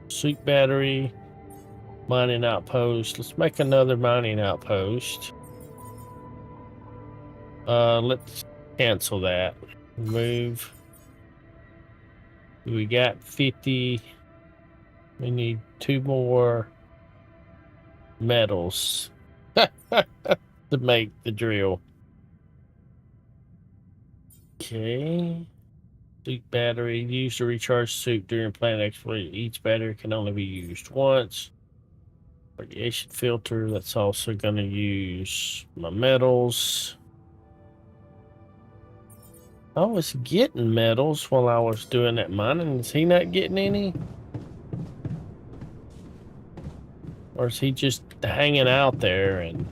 Suit battery, mining outpost. Let's make another mining outpost. Let's cancel that. Remove. We got 50. We need 2 more metals to make the drill. Okay. Suit battery. Used to recharge suit during planet exploration. Each battery can only be used once. Radiation filter. That's also going to use my metals. I was getting metals while I was doing that mining. Is he not getting any? Or is he just hanging out there and...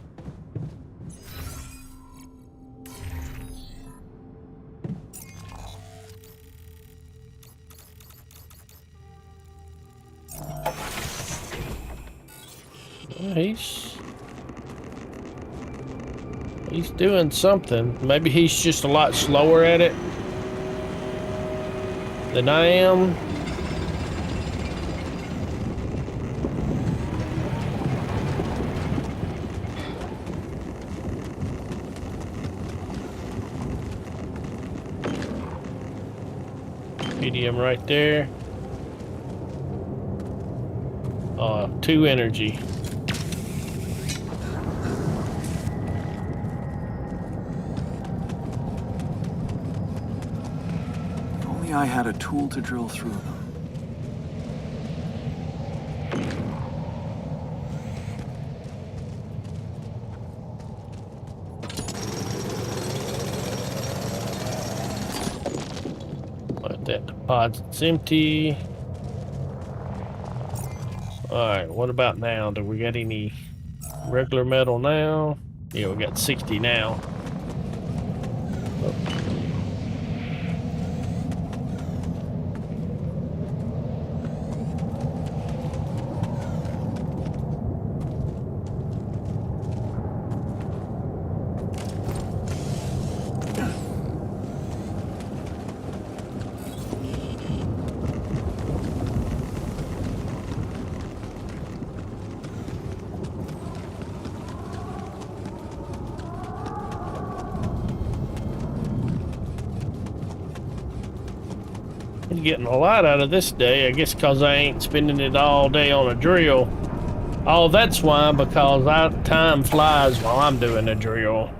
Well, he's doing something. Maybe he's just a lot slower at it than I am. Rapidium right there. 2 energy. If only I had a tool to drill through them. But that deposit's empty. Alright, what about now? Do we got any regular metal now? Yeah, we got 60 now. I'm getting a lot out of this day, I guess because I ain't spending it all day on a drill. Oh, that's why, because time flies while I'm doing a drill.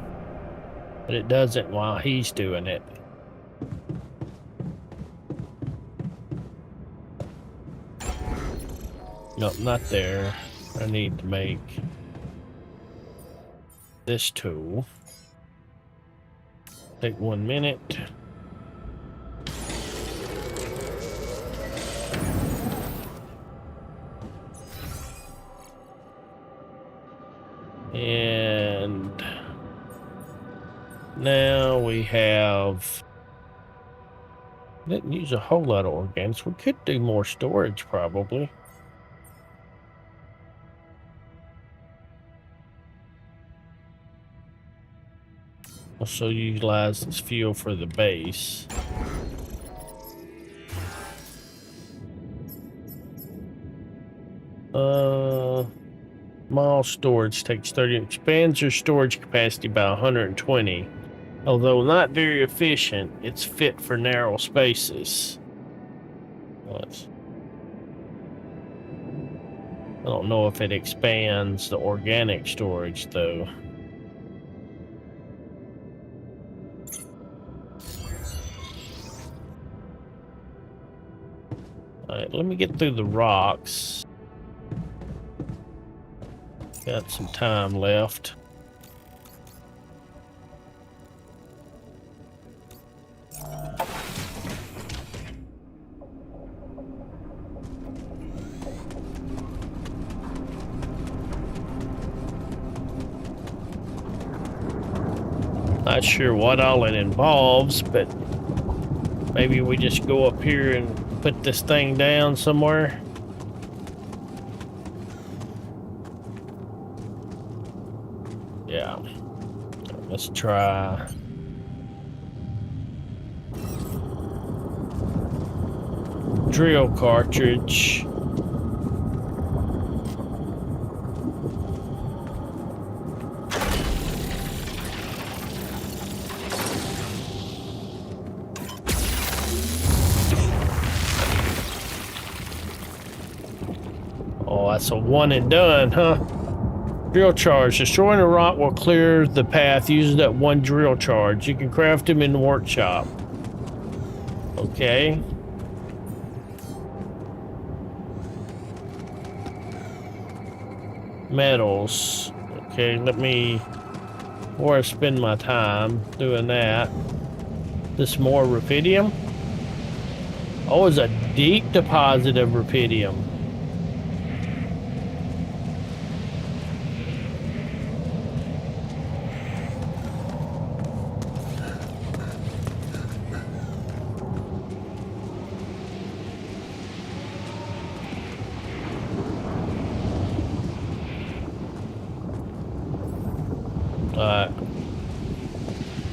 But it doesn't while he's doing it. Nope, not there. I need to make this tool. Take 1 minute. And now we have... Didn't use a whole lot of organics. We could do more storage, probably. Also utilize this fuel for the base. Small storage takes 30, expands your storage capacity by 120. Although not very efficient, it's fit for narrow spaces. What? I don't know if it expands the organic storage though. Alright, let me get through the rocks. Got some time left. Not sure what all it involves, but maybe we just go up here and put this thing down somewhere. Yeah. Let's try. Drill cartridge. Oh, that's a one and done, huh? Drill charge. Destroying a rock will clear the path using that one drill charge. You can craft them in the workshop. Okay. Metals. Okay, let me... Before I spend my time doing that. This more Rapidium? Oh, it's a deep deposit of Rapidium.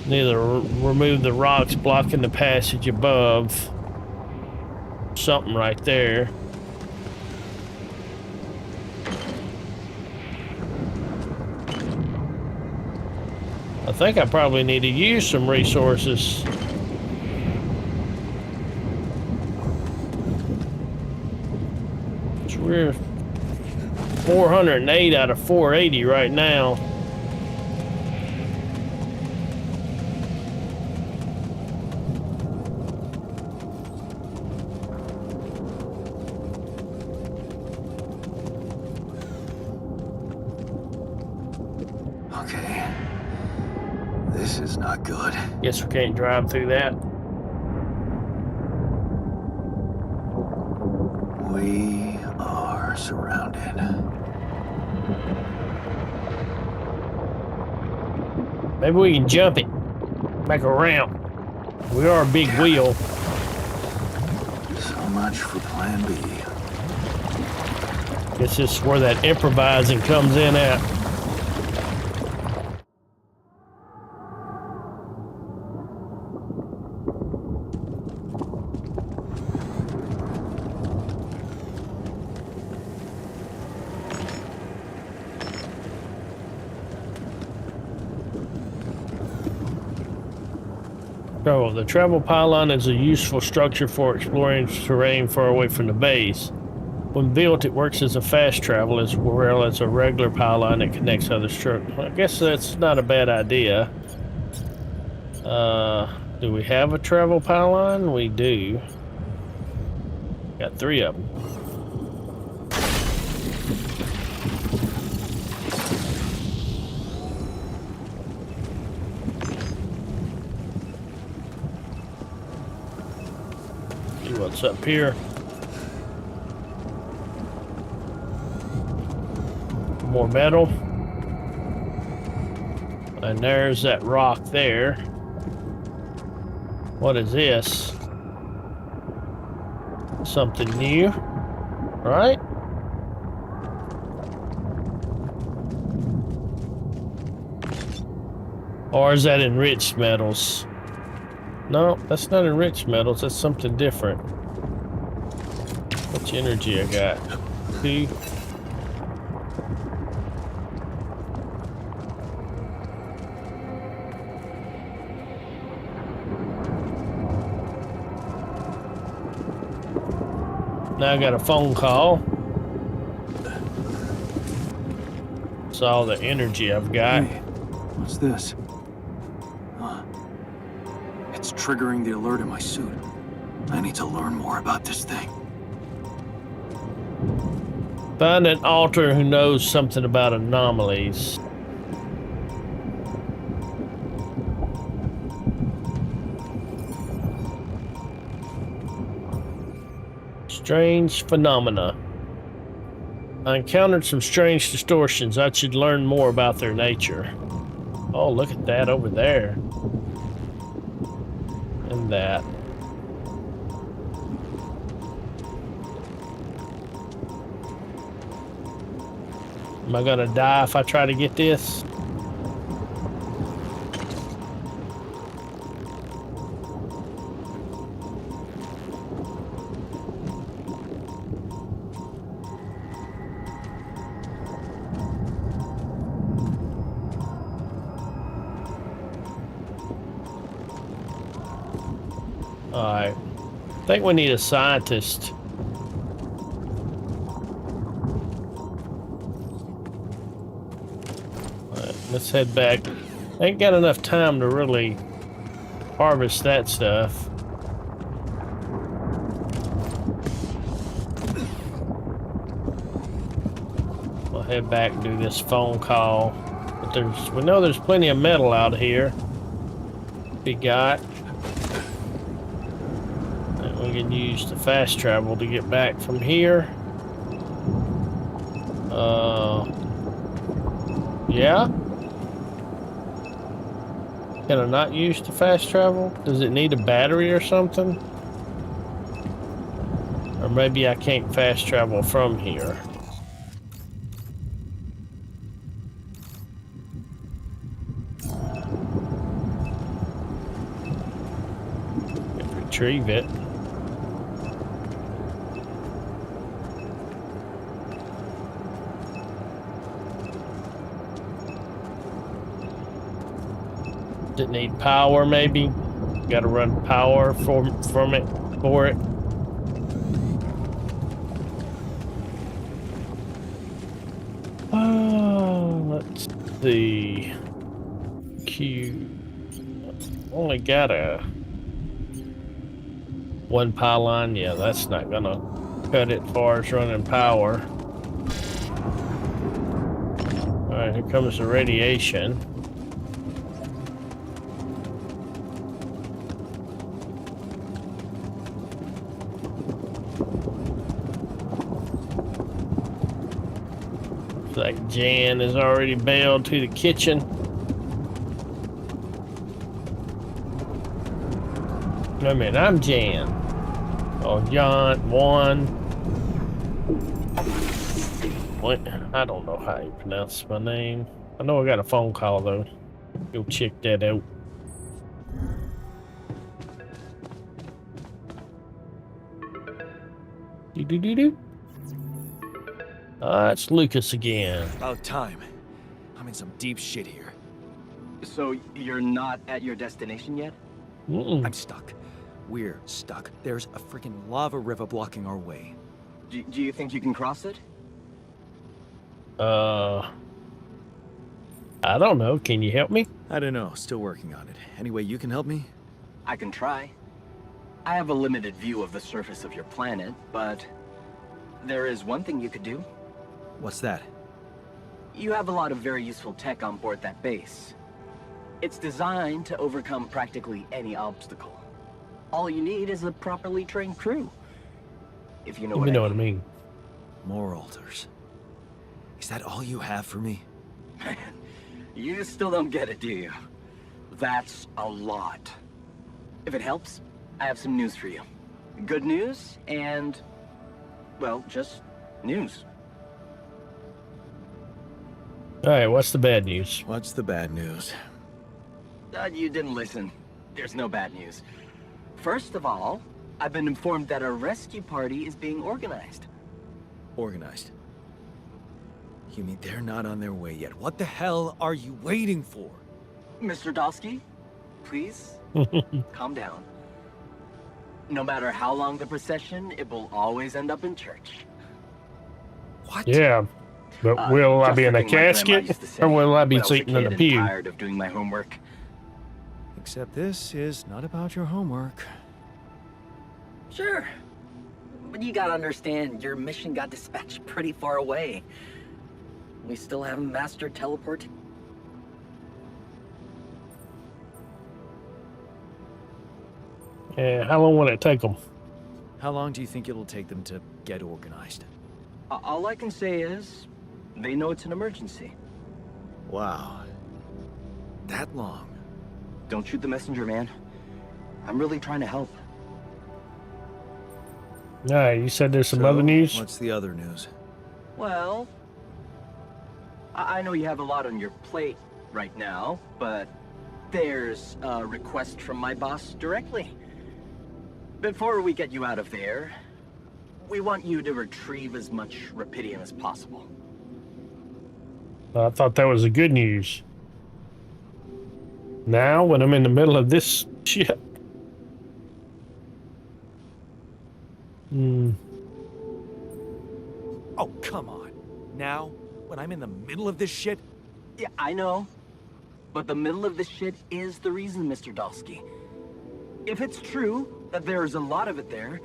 Need to remove the rocks blocking the passage above. Something right there. I think I probably need to use some resources. So we're 408 out of 480 right now. Guess we can't drive through that. We are surrounded. Maybe we can jump it. Make a ramp. We are a big wheel. So much for plan B. Guess this is where that improvising comes in at. So the travel pylon is a useful structure for exploring terrain far away from the base. When built, it works as a fast travel as well as a regular pylon that connects other structures. I guess that's not a bad idea. Do we have a travel pylon? We do. Got 3 of them. See what's up here. More metal. And there's that rock there. What is this? Something new, right? Or is that enriched metals? No, that's not enriched metals. That's something different. How much energy I got? 2. Now I got a phone call. That's all the energy I've got. Hey, what's this? It's triggering the alert in my suit. I need to learn more about this thing. Find an alter who knows something about anomalies. Strange phenomena. I encountered some strange distortions. I should learn more about their nature. Oh, look at that over there. And that. Am I gonna die if I try to get this? Alright. I think we need a scientist. Alright, let's head back. Ain't got enough time to really harvest that stuff. We'll head back and do this phone call. But we know there's plenty of metal out here. We got. We can use the fast travel to get back from here. Yeah? Can I not use the fast travel? Does it need a battery or something? Or maybe I can't fast travel from here. Retrieve it. Does it need power, maybe? Gotta run power from it for it. Let's see. Q. Only got a 1 pylon. Yeah, that's not gonna cut it far as running power. Alright, here comes the radiation. Like Jan is already bailed to the kitchen. I mean, I'm Jan. Oh, Jan, Juan. What? I don't know how you pronounce my name. I know I got a phone call though. Go check that out. Do. It's Lucas again. About time. I'm in some deep shit here. So you're not at your destination yet? I'm stuck. We're stuck. There's a freaking lava river blocking our way. Do you think you can cross it? I don't know. Can you help me? I don't know. Still working on it. Anyway, you can help me? I can try. I have a limited view of the surface of your planet, but there is one thing you could do. What's that? You have a lot of very useful tech on board that base. It's designed to overcome practically any obstacle. All you need is a properly trained crew. If you know what I mean. More altars. Is that all you have for me? Man, you still don't get it, do you? That's a lot. If it helps, I have some news for you. Good news and, well, just news. All right, what's the bad news? What's the bad news? You didn't listen. There's no bad news. First of all, I've been informed that a rescue party is being organized. Organized? You mean they're not on their way yet? What the hell are you waiting for? Mr. Dolski, please, calm down. No matter how long the procession, it will always end up in church. What? Yeah, but will I be in a casket, or will I be sitting in a pew? Tired of doing my homework. Except this is not about your homework. Sure. But you gotta understand, your mission got dispatched pretty far away. We still haven't mastered teleporting. How long will it take them? How long do you think it'll take them to get organized? All I can say is, they know it's an emergency. Wow. That long? Don't shoot the messenger, man. I'm really trying to help. All right, you said there's some So, other news? What's the other news? Well, I know you have a lot on your plate right now, but there's a request from my boss directly. Before we get you out of there, we want you to retrieve as much Rapidium as possible. I thought that was the good news. Now, when I'm in the middle of this shit. Oh, come on. Now, when I'm in the middle of this shit? Yeah, I know. But the middle of this shit is the reason, Mr. Dolski. If it's true that there's a lot of it there,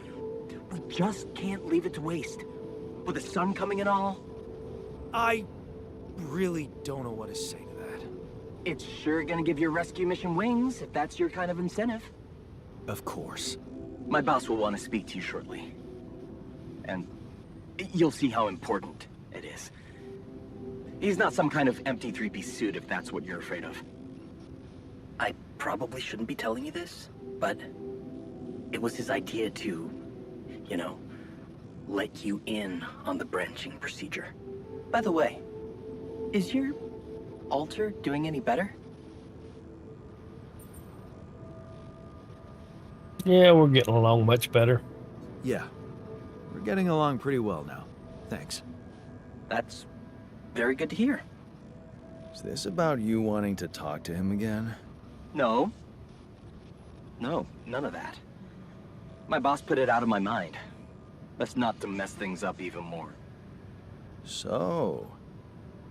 we just can't leave it to waste. With the sun coming and all. I really don't know what to say to that. It's sure gonna give your rescue mission wings, if that's your kind of incentive. Of course. My boss will want to speak to you shortly. And you'll see how important it is. He's not some kind of empty three-piece suit if that's what you're afraid of. I probably shouldn't be telling you this, but it was his idea to, you know, let you in on the branching procedure. By the way, is your altar doing any better? Yeah, we're getting along much better. Yeah. We're getting along pretty well now. Thanks. That's very good to hear. Is this about you wanting to talk to him again? No. No, none of that. My boss put it out of my mind. That's not to mess things up even more. So,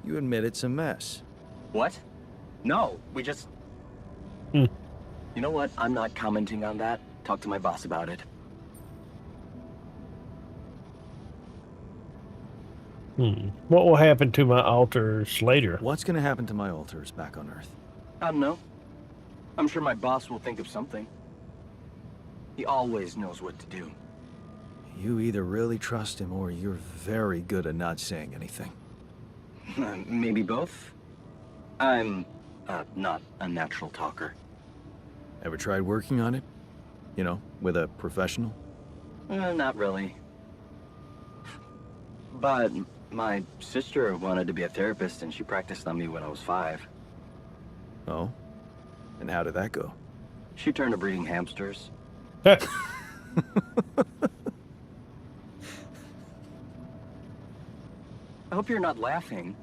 you admit it's a mess. What? No, we just... Hmm. You know what? I'm not commenting on that. Talk to my boss about it. What will happen to my altars later? What's gonna happen to my altars back on Earth? I don't know. I'm sure my boss will think of something. He always knows what to do. You either really trust him or you're very good at not saying anything. Maybe both. I'm not a natural talker. Ever tried working on it? You know, with a professional? Not really. But my sister wanted to be a therapist and she practiced on me when I was 5. Oh? And how did that go? She turned to breeding hamsters. All I hope you're not laughing.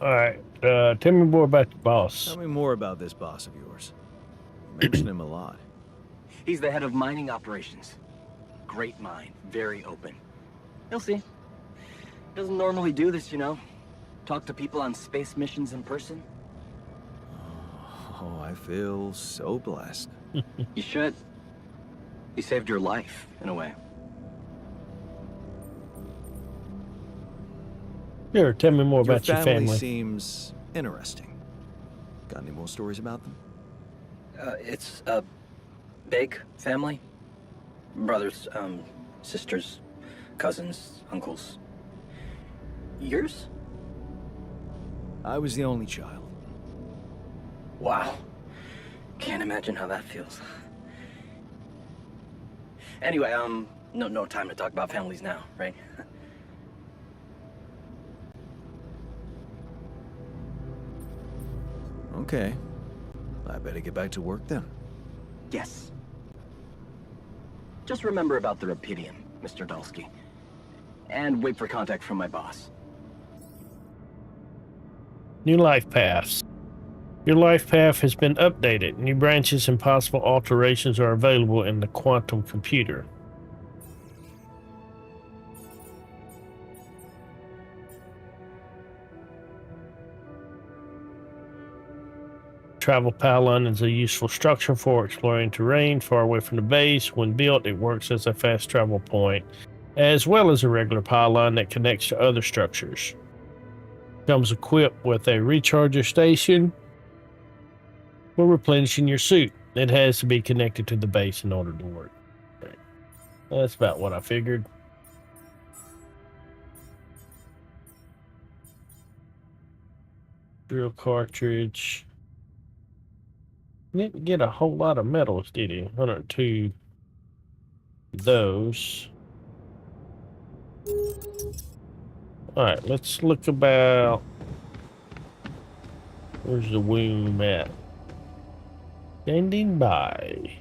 right, Tell me more about your boss. Tell me more about this boss of yours. You mention him a lot. He's the head of mining operations. Great mind, very open. You'll see. Doesn't normally do this, you know. Talk to people on space missions in person. Oh, I feel so blessed. You should. He saved your life, in a way. Sure, tell me more about your family. Seems interesting. Got any more stories about them? It's a big family. Brothers, sisters, cousins, uncles. Yours? I was the only child. Wow. Can't imagine how that feels. Anyway, no time to talk about families now, right? Okay. I better get back to work then. Yes. Just remember about the Rapidium, Mr. Dolski. And wait for contact from my boss. New life paths. Your life path has been updated. New branches and possible alterations are available in the quantum computer. Travel pylon is a useful structure for exploring terrain far away from the base. When built, it works as a fast travel point, as well as a regular pylon that connects to other structures. Comes equipped with a recharger station for replenishing your suit. It has to be connected to the base in order to work. Right. That's about what I figured. Drill cartridge. Didn't get a whole lot of metals, did he? 102 those. Alright, let's look about... Where's the womb at? Standing by.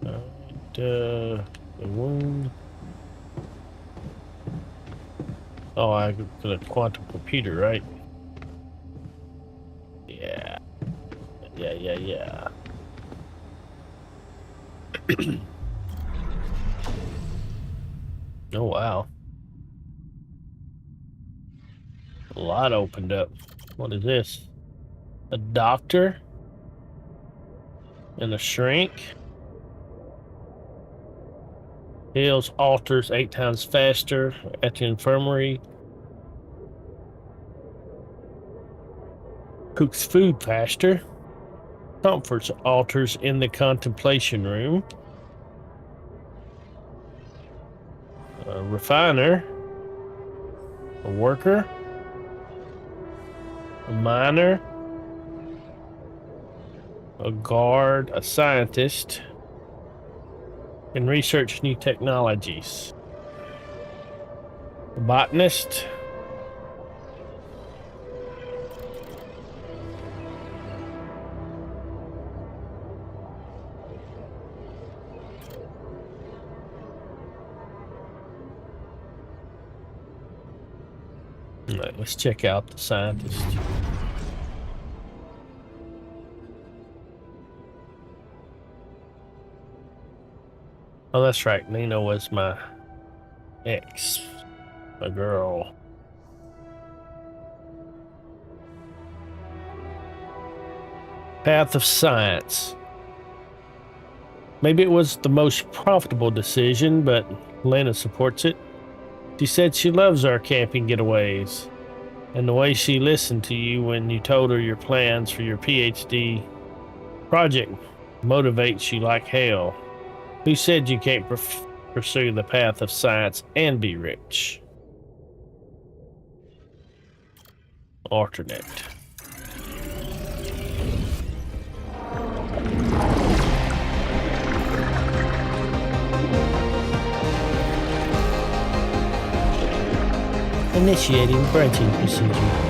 Alright, the womb. Oh, I got a quantum computer, right? Yeah. Yeah. Oh, wow. A lot opened up. What is this? A doctor? And a shrink? Heals alters 8 times faster at the infirmary. Cooks food faster. Comforts altars in the contemplation room. A refiner. A worker. A miner. A guard. A scientist. And research new technologies. A botanist. All right, let's check out the scientist. Oh, that's right. Nina was my ex, a girl. Path of science. Maybe it was the most profitable decision, but Lena supports it. She said she loves our camping getaways, and the way she listened to you when you told her your plans for your PhD project motivates you like hell. Who said you can't pursue the path of science and be rich? Alternate. Initiating branching procedure.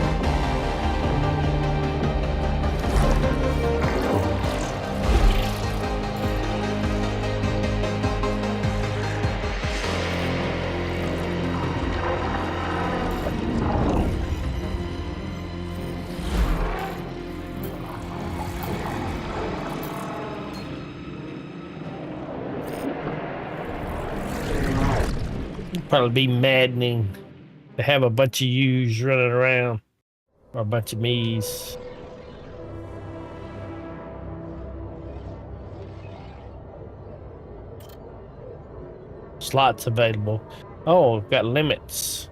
probably be maddening to have a bunch of yous running around, or a bunch of me's. Slots available. Oh, got limits.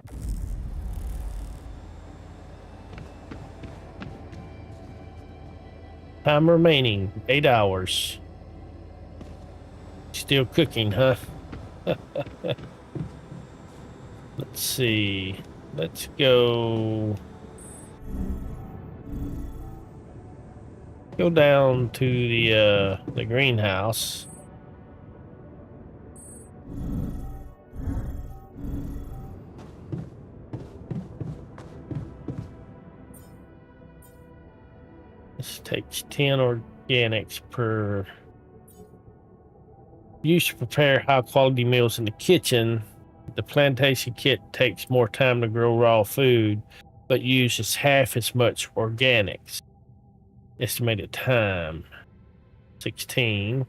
Time remaining, 8 hours. Still cooking, huh? Let's see. Let's go down to the greenhouse. This takes 10 organics per use to prepare high quality meals in the kitchen. The plantation kit takes more time to grow raw food, but uses half as much organics. Estimated time 16.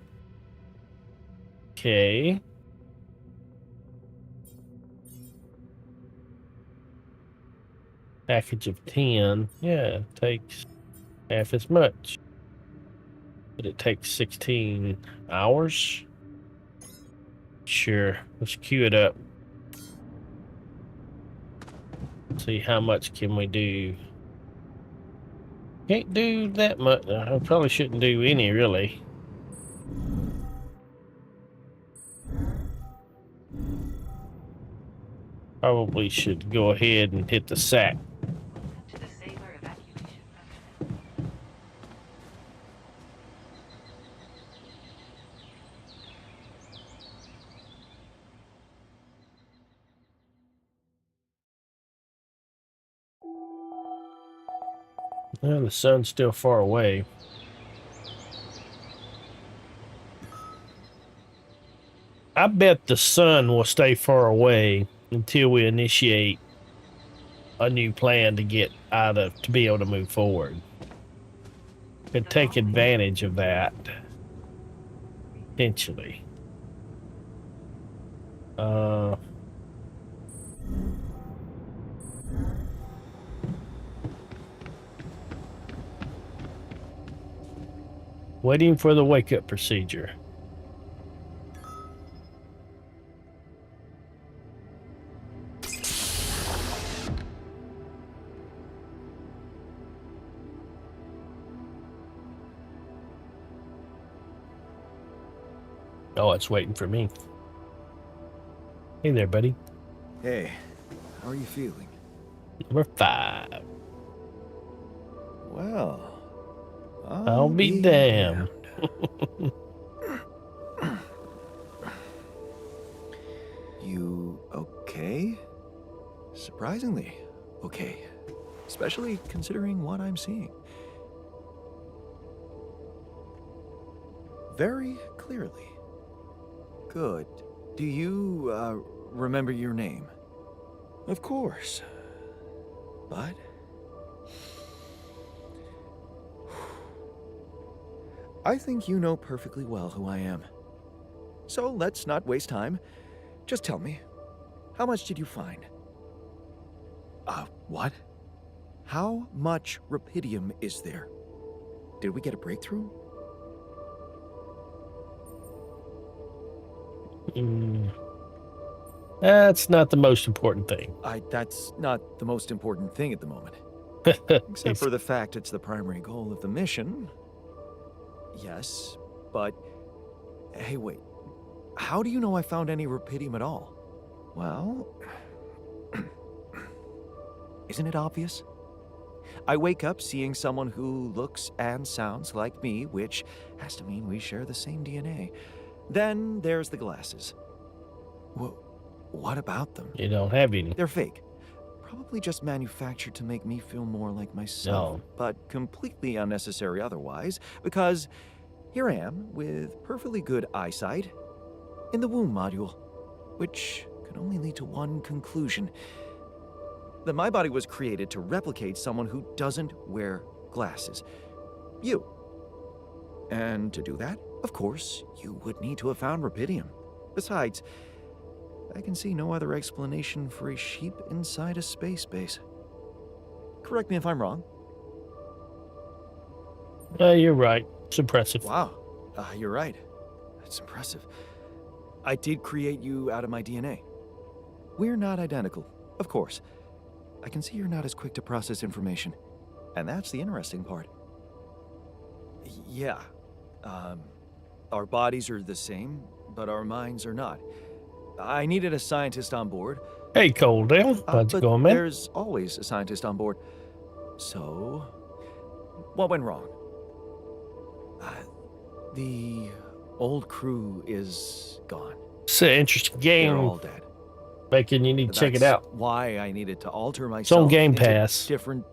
Okay. Package of 10. Yeah, it takes half as much. But it takes 16 hours. Sure, let's queue it up. See how much can we do. Can't do that much. I probably shouldn't do any, really. Probably should go ahead and hit the sack. Well, the sun's still far away. I bet the sun will stay far away until we initiate a new plan to get out of, to be able to move forward. Could take advantage of that. Potentially. Waiting for the wake-up procedure. Oh, it's waiting for me. Hey there, buddy. Hey, how are you feeling? Number 5. Well, I'll be damned. You okay? Surprisingly okay. Especially considering what I'm seeing. Very clearly. Good. Do you, remember your name? Of course. But... I think you know perfectly well who I am. So let's not waste time. Just tell me, how much did you find? What? How much Rapidium is there? Did we get a breakthrough? That's not the most important thing. That's not the most important thing at the moment. Except for the fact it's the primary goal of the mission. Yes, but... Hey, wait. How do you know I found any Rapidium at all? Well... Isn't it obvious? I wake up seeing someone who looks and sounds like me, which has to mean we share the same DNA. Then there's the glasses. What about them? You don't have any. They're fake. Probably just manufactured to make me feel more like myself, but completely unnecessary otherwise, because here I am with perfectly good eyesight in the womb module, which can only lead to one conclusion: that my body was created to replicate someone who doesn't wear glasses. You. And to do that, of course, you would need to have found Rapidium. Besides, I can see no other explanation for a sheep inside a space base. Correct me if I'm wrong. You're right. It's impressive. Wow, you're right. That's impressive. I did create you out of my DNA. We're not identical, of course. I can see you're not as quick to process information. And that's the interesting part. Yeah. Our bodies are the same, but our minds are not. I needed a scientist on board. Hey, Coldale. How's it going, man? There's always a scientist on board. So, what went wrong? The old crew is gone. It's an interesting game. They're all dead. Bacon, you need to check it out. That's why I needed to alter It's myself on into GamePass. different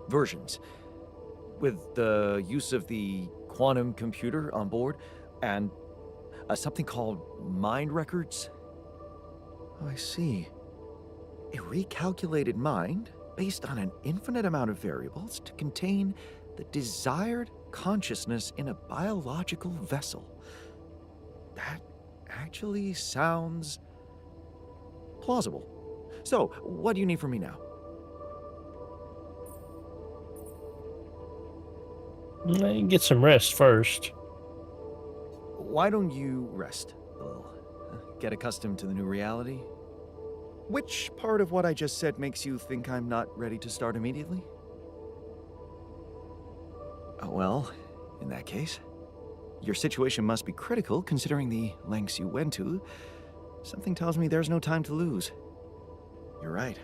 versions. With the use of the quantum computer on board and something called mind records. Oh, I see. A recalculated mind based on an infinite amount of variables to contain the desired consciousness in a biological vessel. That actually sounds plausible. So, what do you need from me now? You get some rest first. Why don't you rest a little? Get accustomed to the new reality? Which part of what I just said makes you think I'm not ready to start immediately? Well, in that case, your situation must be critical considering the lengths you went to. Something tells me there's no time to lose. You're right.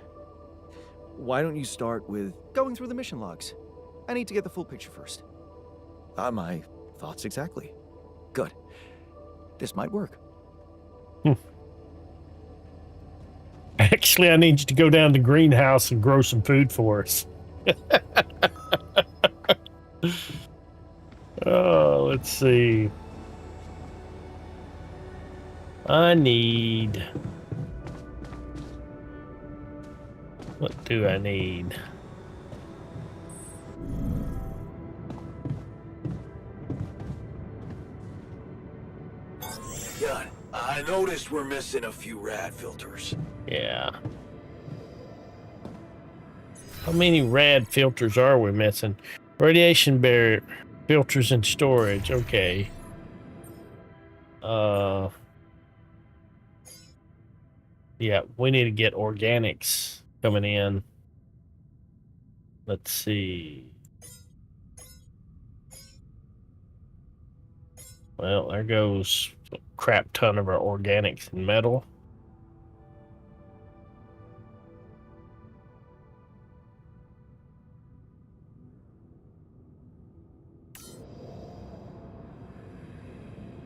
Why don't you start with going through the mission logs? I need to get the full picture first. My thoughts exactly. Good. This might work. Actually, I need you to go down to the greenhouse and grow some food for us. Oh, let's see. I need... What do I need? Jan, I noticed we're missing a few rad filters. Yeah. How many rad filters are we missing? Radiation barrier filters and storage. Okay. Yeah, we need to get organics coming in. Let's see. Well, there goes a crap ton of our organics and metal.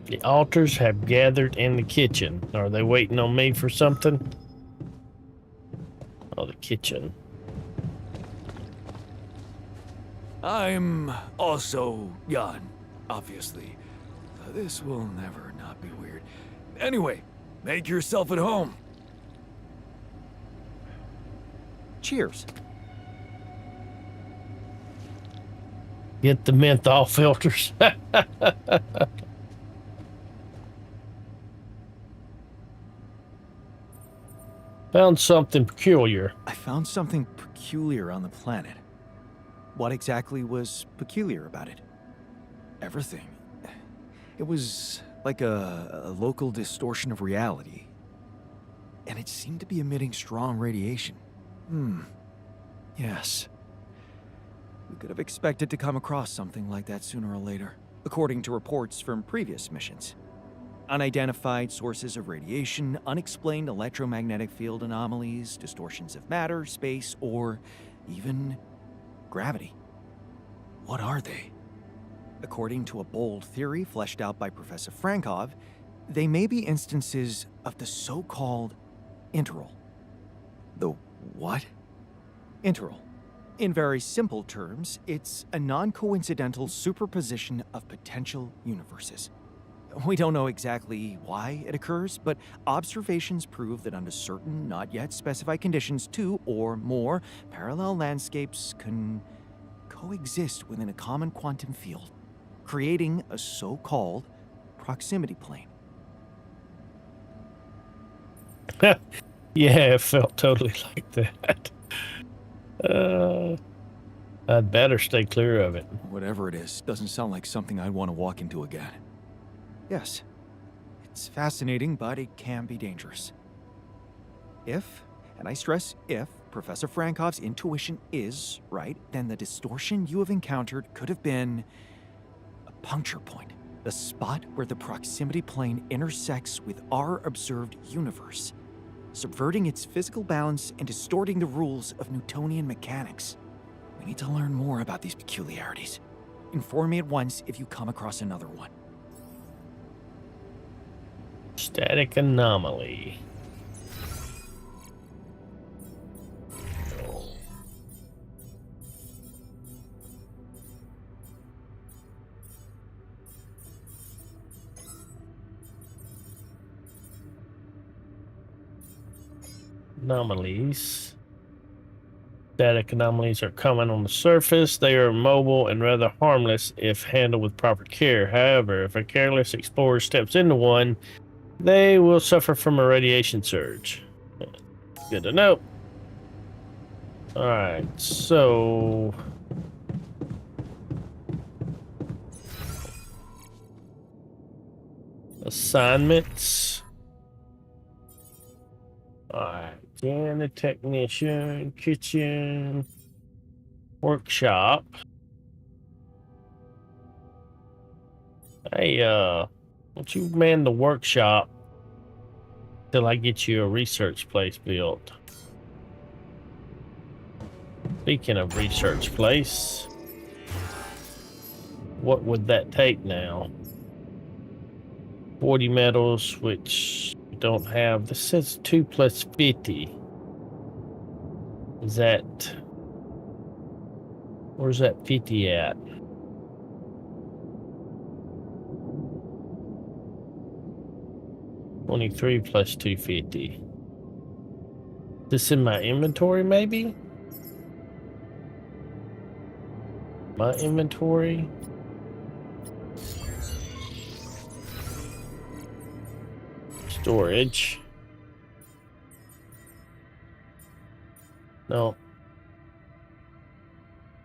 The altars have gathered in the kitchen. Are they waiting on me for something? Oh, the kitchen. I'm also Jan, obviously. This will never not be weird. Anyway, make yourself at home. Cheers. Get the menthol filters. Found something peculiar. I found something peculiar on the planet. What exactly was peculiar about it? Everything. It was like a local distortion of reality. And it seemed to be emitting strong radiation. Yes. We could have expected to come across something like that sooner or later, according to reports from previous missions. Unidentified sources of radiation, unexplained electromagnetic field anomalies, distortions of matter, space, or even gravity. What are they? According to a bold theory fleshed out by Professor Frankov, they may be instances of the so-called interval. The what? Interval. In very simple terms, it's a non-coincidental superposition of potential universes. We don't know exactly why it occurs, but observations prove that under certain, not yet specified conditions, two or more parallel landscapes can coexist within a common quantum field, creating a so-called proximity plane. Yeah, it felt totally like that. I'd better stay clear of it. Whatever it is, doesn't sound like something I'd want to walk into again. Yes, it's fascinating, but it can be dangerous. If, and I stress if, Professor Frankov's intuition is right, then the distortion you have encountered could have been a puncture point. The spot where the proximity plane intersects with our observed universe, subverting its physical balance and distorting the rules of Newtonian mechanics. We need to learn more about these peculiarities. Inform me at once if you come across another one. Static anomaly. Anomalies. Static anomalies are common on the surface. They are mobile and rather harmless if handled with proper care. However, if a careless explorer steps into one, they will suffer from a radiation surge. Good to know. Alright, so... assignments. Alright, janitor, technician, kitchen, workshop. Hey, why don't you man the workshop till I get you a research place built? Speaking of research place, what would that take now? 40 metals, which we don't have. This says 2 plus 50. Is that... where's that 50 at? $23 plus 250. This in my inventory, maybe? My inventory? Storage. No.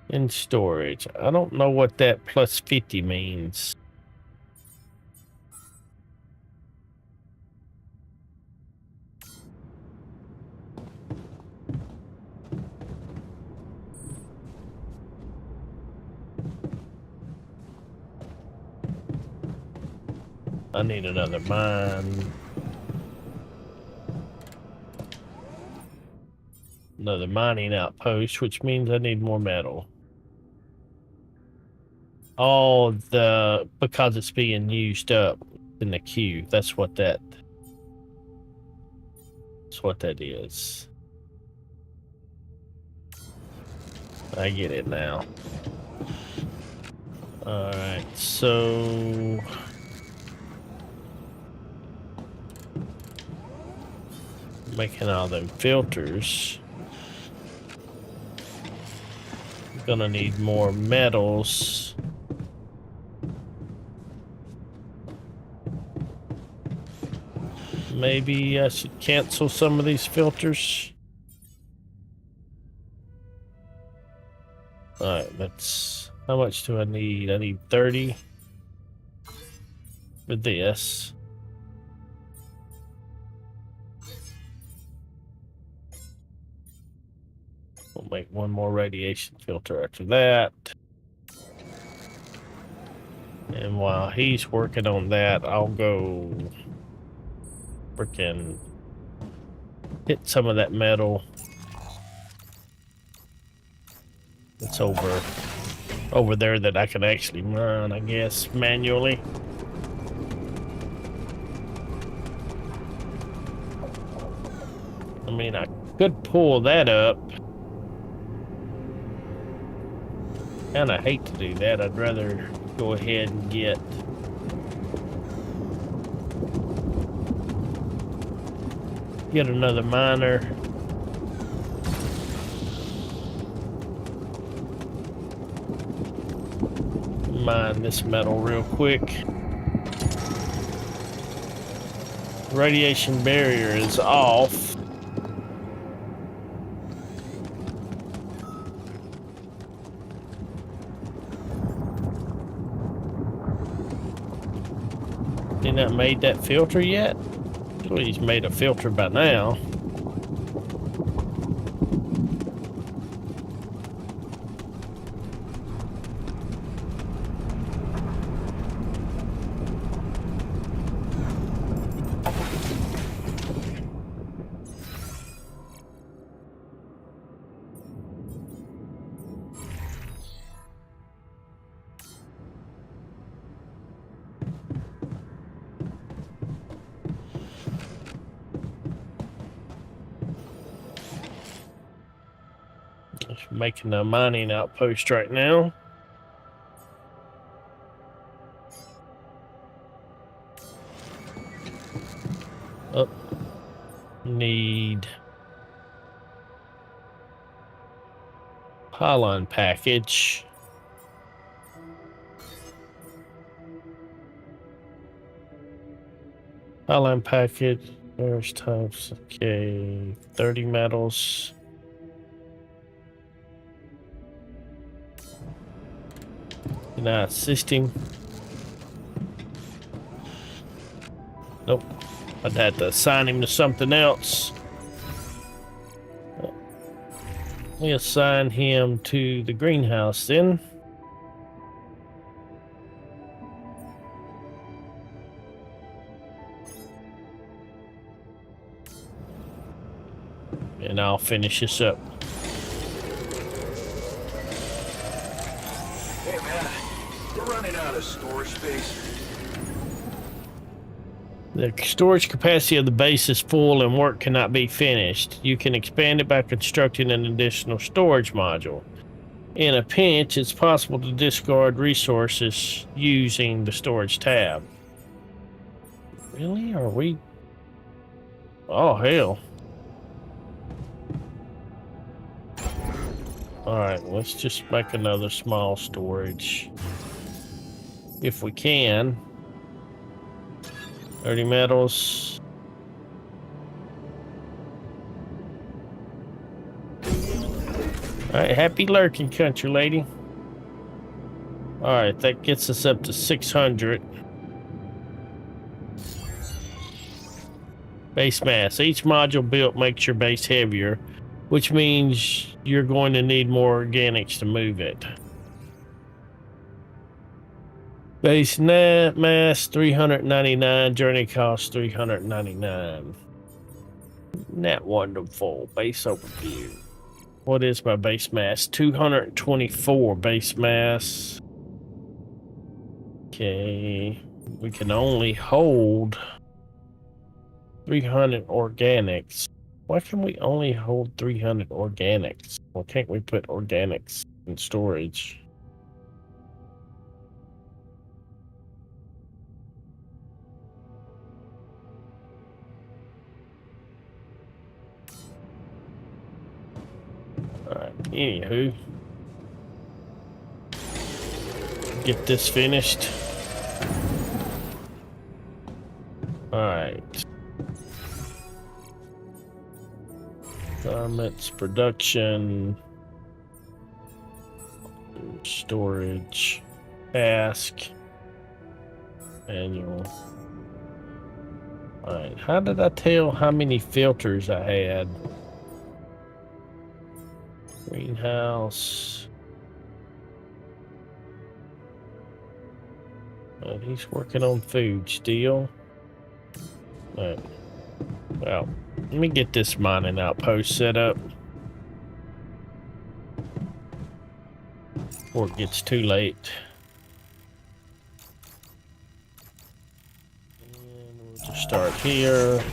In storage. I don't know what that plus 50 means. I need another mine. Another mining outpost, which means I need more metal. Oh, because it's being used up in the queue. That's what that is. I get it now. Alright, so making all them filters. Gonna need more metals. Maybe I should cancel some of these filters. Alright, that's... how much do I need? I need 30 with this. We'll make one more radiation filter after that. And while he's working on that, I'll go freaking hit some of that metal that's over there that I can actually run, I guess, manually. I mean, I could pull that up. Kinda hate to do that. I'd rather go ahead and get another miner. Mine this metal real quick. Radiation barrier is off. Ain't that made that filter yet? Surely he's made a filter by now. Making a mining outpost right now. Oh, need pylon package. Pylon package. There's types. Okay, 30 metals. Can I assist him? Nope. I'd have to assign him to something else. We assign him to the greenhouse then. And I'll finish this up. Hey man, we're running out of storage space. The storage capacity of the base is full and work cannot be finished. You can expand it by constructing an additional storage module. In a pinch, it's possible to discard resources using the storage tab. Really? Are we? Oh, hell. Alright, let's just make another small storage. If we can. 30 metals. Alright, happy lurking, country lady. Alright, that gets us up to 600. Base mass. Each module built makes your base heavier, which means you're going to need more organics to move it. Base net mass 399, journey cost 399. Not wonderful. Base overview. What is my base mass? 224 base mass. Okay. We can only hold 300 organics. Why can we only hold 300 organics? Why can't we put organics in storage? Alright, anywho. Get this finished. Alright. Garments, production, storage, task, manual. Alright, how did I tell how many filters I had? Greenhouse. He's working on food still. Alright. Well, let me get this mining outpost set up before it gets too late. And we'll just start here.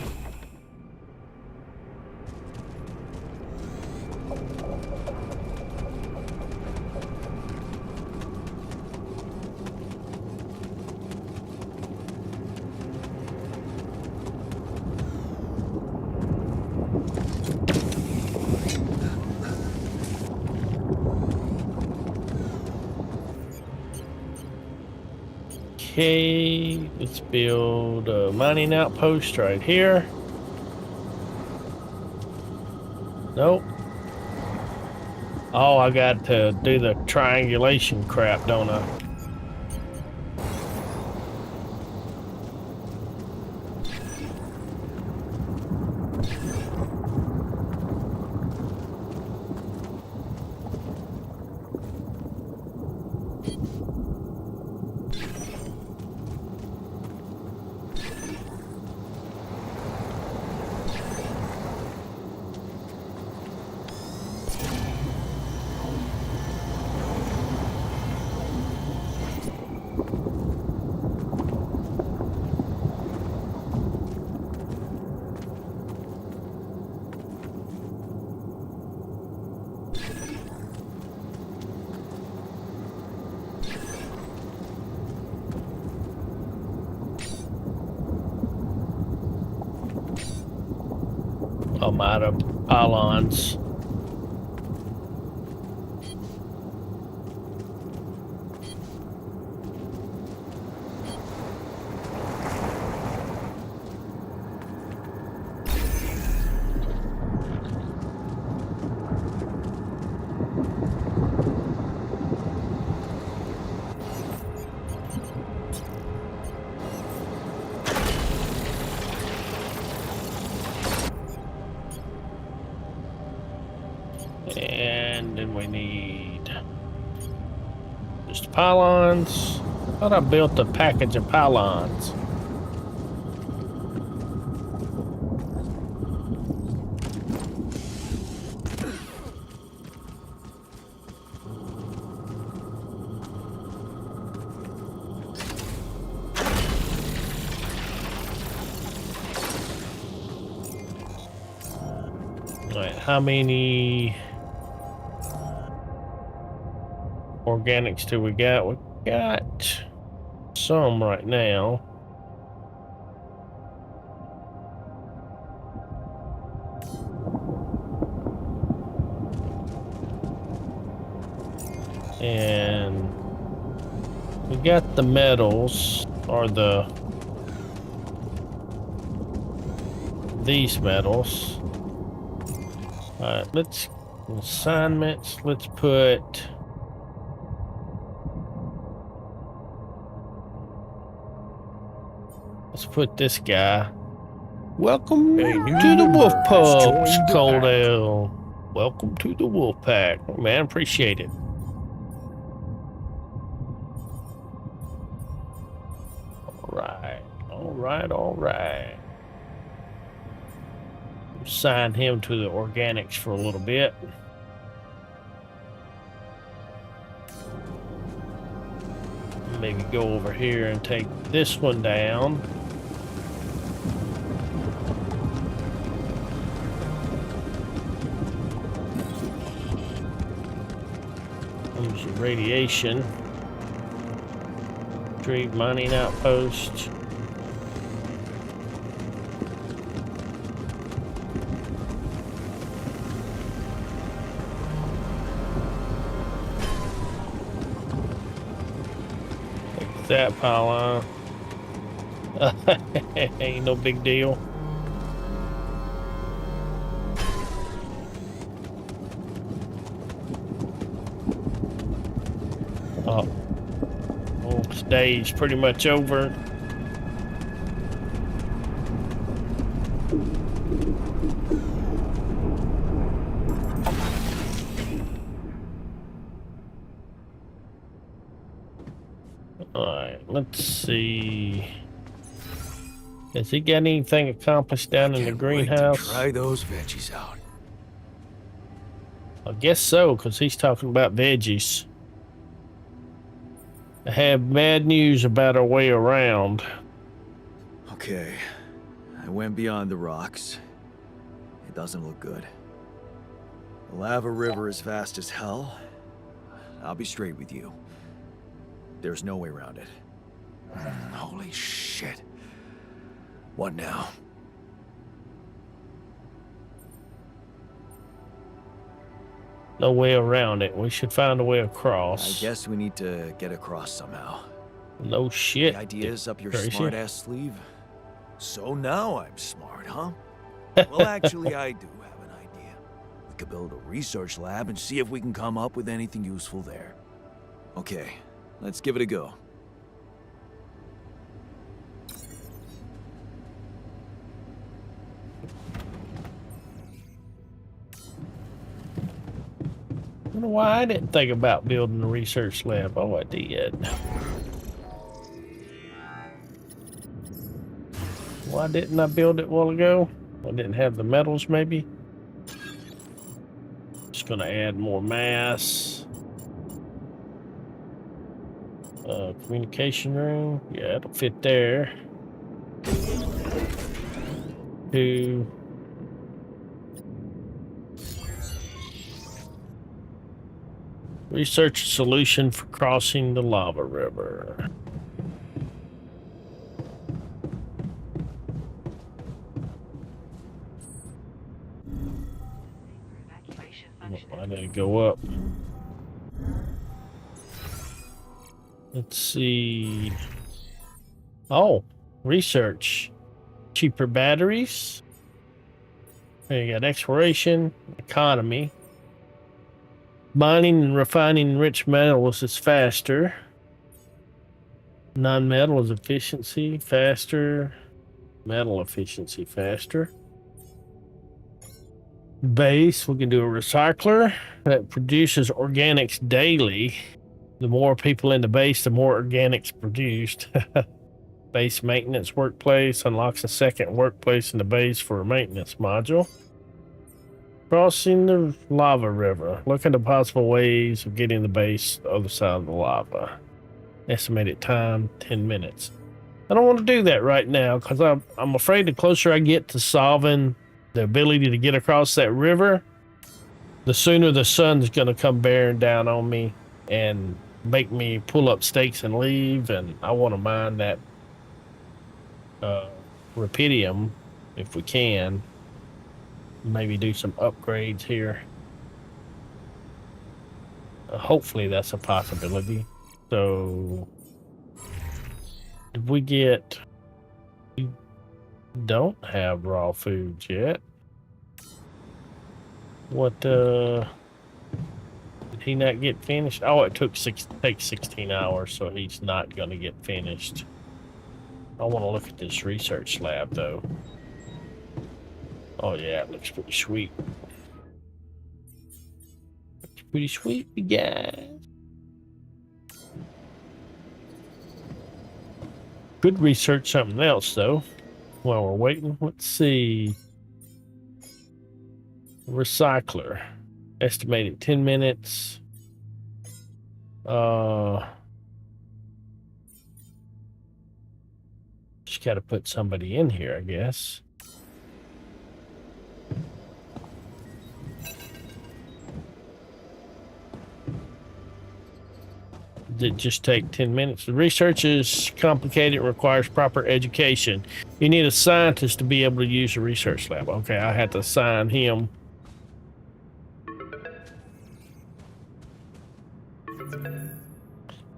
Okay, let's build a mining outpost right here. Nope. Oh, I got to do the triangulation crap, don't I? I'm out of pylons. And then we need just pylons. I thought I built a package of pylons. All right, how many organics do we got? We got some right now. And we got the metals, or these metals. Alright, let's assignments, let's put this guy. Welcome to the Wolf Pups, Cold Ale. Welcome to the Wolf Pack. Oh, man, appreciate it. All right. Assign him to the organics for a little bit. Maybe go over here and take this one down. There's your radiation. Retrieve mining outpost. That pylon. Ain't no big deal. Oh, this day's pretty much over. Let's see. Has he got anything accomplished down in the greenhouse? Try those veggies out. I guess so, because he's talking about veggies. I have bad news about our way around. Okay, I went beyond the rocks. It doesn't look good. The lava river is fast as hell. I'll be straight with you. There's no way around it. Holy shit. What now? No way around it. We should find a way across. I guess we need to get across somehow. No shit. The ideas up your Tracy. smart-ass sleeve? So now I'm smart, huh? Well, actually, I do have an idea. We could build a research lab and see if we can come up with anything useful there. Okay, let's give it a go. I don't know why I didn't think about building a research lab. Oh, I did. Why didn't I build it a while ago? I didn't have the metals, maybe? Just gonna add more mass. Communication room. Yeah, it'll fit there. 2. Research a solution for crossing the lava river. I need to go up. Let's see. Oh, research. Cheaper batteries. Okay, you got exploration, economy. Mining and refining enriched metals is faster. Non-metal is efficiency, faster. Metal efficiency, faster. Base, we can do a recycler that produces organics daily. The more people in the base, the more organics produced. Base maintenance workplace unlocks a second workplace in the base for a maintenance module. Crossing the lava river. Look into possible ways of getting the base to the other side of the lava. Estimated time, 10 minutes. I don't want to do that right now because I'm afraid the closer I get to solving the ability to get across that river, the sooner the sun's going to come bearing down on me and make me pull up stakes and leave. And I want to mine that Rapidium if we can. Maybe do some upgrades here. Hopefully that's a possibility. So did we get... We don't have raw foods yet. What did he not get finished? Oh, it takes 16 hours, so he's not gonna get finished. I want to look at this research lab though. Oh yeah, it looks pretty sweet. Looks pretty sweet, guys. Could research something else though while we're waiting. Let's see. Recycler. Estimated 10 minutes. Just got to put somebody in here, I guess. Did just take 10 minutes. The research is complicated, requires proper education. You need a scientist to be able to use a research lab. Okay, I had to assign him.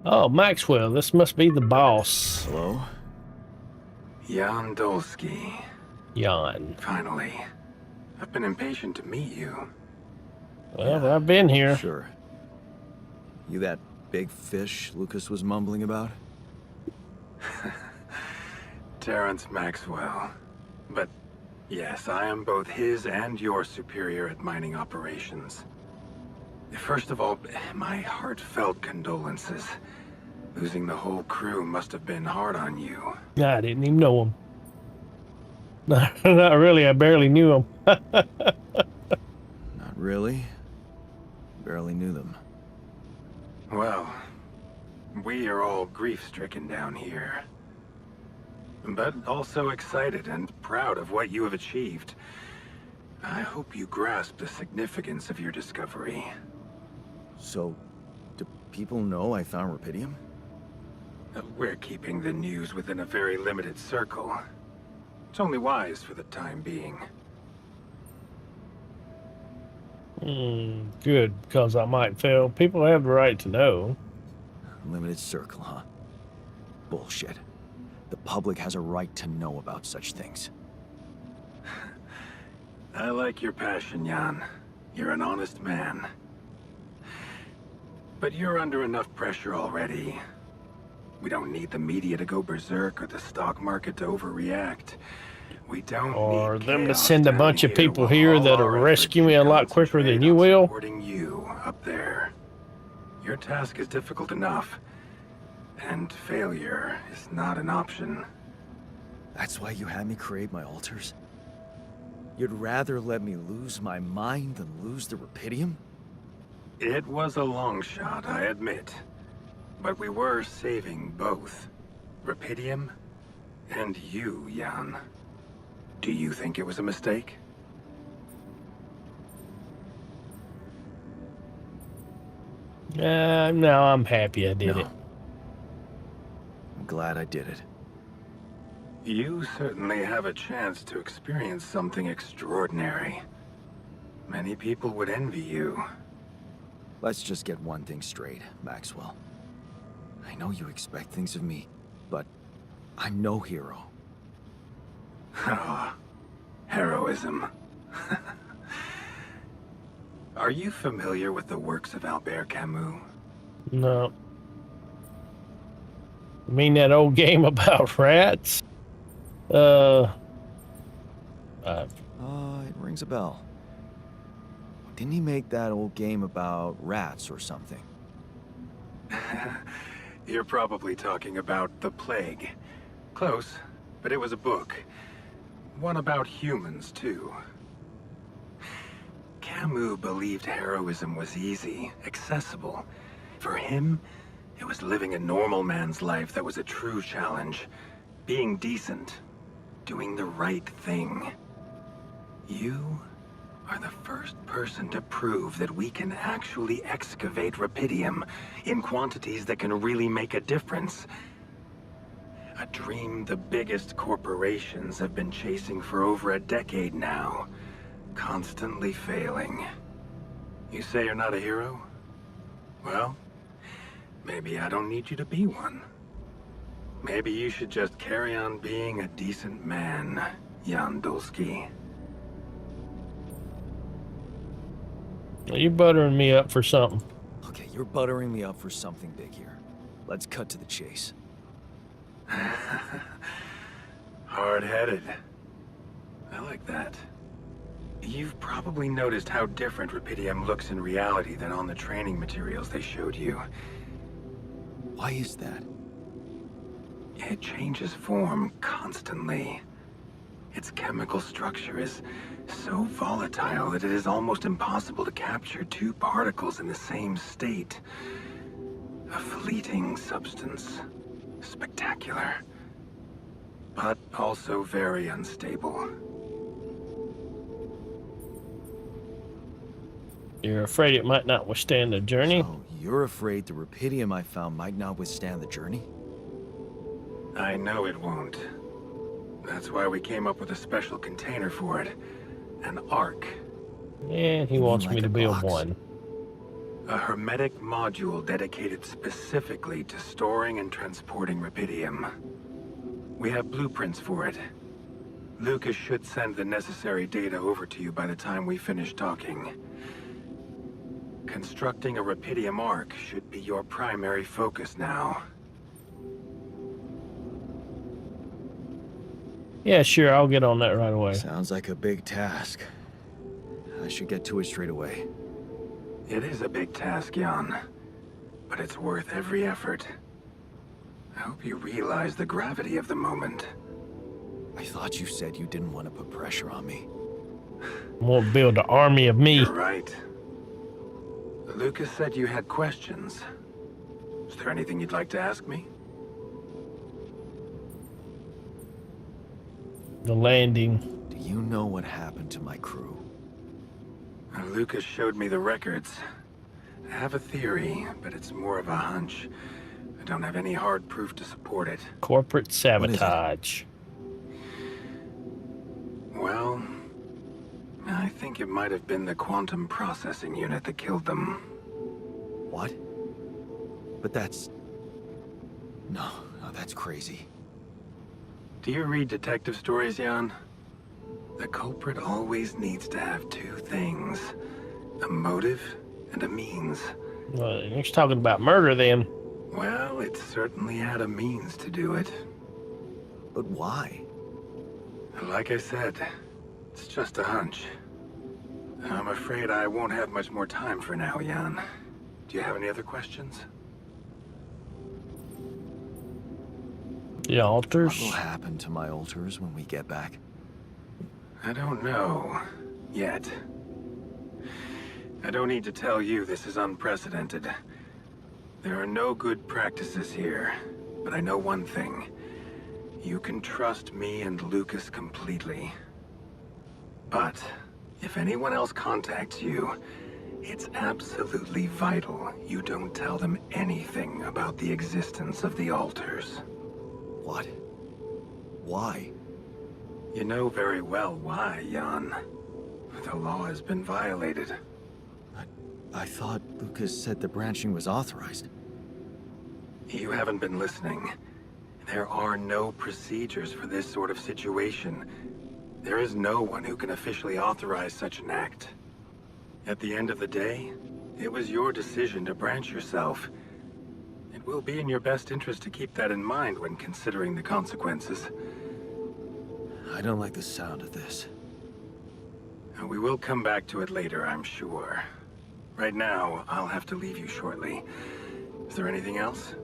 Oh, Maxwell, this must be the boss. Hello? Jan Dolski. Jan. Finally. I've been impatient to meet you. Well, I've been here. Sure. You that big fish Lucas was mumbling about? Terrence Maxwell. But yes, I am both his and your superior at mining operations. First of all, my heartfelt condolences. Losing the whole crew must have been hard on you. I didn't even know him. Not really, I barely knew him. Not really. Barely knew them. Well, we are all grief-stricken down here. But also excited and proud of what you have achieved. I hope you grasp the significance of your discovery. So, do people know I found Rapidium? We're keeping the news within a very limited circle. It's only wise for the time being. Good, because I might fail. People have the right to know. Limited circle, huh? bullshit. The public has a right to know about such things. I like your passion, Jan. You're an honest man. But you're under enough pressure already. We don't need the media to go berserk or the stock market to overreact. We don't Or need them to chaos send a down bunch of here people while here all that'll our rescue efforts me a should lot quicker than concentrate you on will. supporting you up there. Your task is difficult enough, and failure is not an option. That's why you had me create my altars? You'd rather let me lose my mind than lose the Rapidium? It was a long shot, I admit. But we were saving both. Rapidium and you, Jan. Do you think it was a mistake? No, I'm happy I did No. it. I'm glad I did it. You certainly have a chance to experience something extraordinary. Many people would envy you. Let's just get one thing straight, Maxwell. I know you expect things of me, but I'm no hero. Ah, heroism. Are you familiar with the works of Albert Camus? No. You mean that old game about rats? It rings a bell. Didn't he make that old game about rats or something? You're probably talking about The Plague. Close, but it was a book. One about humans, too. Camus believed heroism was easy, accessible. For him, it was living a normal man's life that was a true challenge. Being decent. Doing the right thing. You are the first person to prove that we can actually excavate Rapidium in quantities that can really make a difference. A dream the biggest corporations have been chasing for over a decade now. Constantly failing. You say you're not a hero? Well, maybe I don't need you to be one. Maybe you should just carry on being a decent man, Jan Dolski. You're buttering me up for something. Okay, you're buttering me up for something big here. Let's cut to the chase. Hard-headed. I like that. You've probably noticed how different Rapidium looks in reality than on the training materials they showed you. Why is that? It changes form constantly. Its chemical structure is so volatile that it is almost impossible to capture two particles in the same state. A fleeting substance. Spectacular. But also very unstable. You're afraid it might not withstand the journey? So you're afraid the Rapidium I found might not withstand the journey? I know it won't. That's why we came up with a special container for it. An Ark. And he You mean wants like me a to build box? one. A hermetic module dedicated specifically to storing and transporting Rapidium. We have blueprints for it. Lucas should send the necessary data over to you by the time we finish talking. Constructing a Rapidium Ark should be your primary focus now. Yeah, sure, I'll get on that right away. Sounds like a big task. I should get to it straight away. It is a big task, Jan, but it's worth every effort. I hope you realize the gravity of the moment. I thought you said you didn't want to put pressure on me. Won't build an army of me. You're right. Lucas said you had questions. Is there anything you'd like to ask me? The landing. Do you know what happened to my crew? Lucas showed me the records. I have a theory, but it's more of a hunch. I don't have any hard proof to support it. Corporate sabotage. Well, I think it might have been the quantum processing unit that killed them. What? But that's... No, That's crazy. Do you read detective stories, Jan? The culprit always needs to have two things. A motive and a means. You're talking about murder then. Well, it certainly had a means to do it. But why? Like I said, it's just a hunch. I'm afraid I won't have much more time for now, Jan. Do you have any other questions? The altars. What will happen to my altars when we get back? I don't know. Yet. I don't need to tell you this is unprecedented. There are no good practices here, but I know one thing. You can trust me and Lucas completely. But if anyone else contacts you, it's absolutely vital you don't tell them anything about the existence of the altars. What? Why? You know very well why, Jan. The law has been violated. I thought Lucas said the branching was authorized. You haven't been listening. There are no procedures for this sort of situation. There is no one who can officially authorize such an act. At the end of the day, it was your decision to branch yourself. It will be in your best interest to keep that in mind when considering the consequences. I don't like the sound of this. We will come back to it later, I'm sure. Right now, I'll have to leave you shortly. Is there anything else?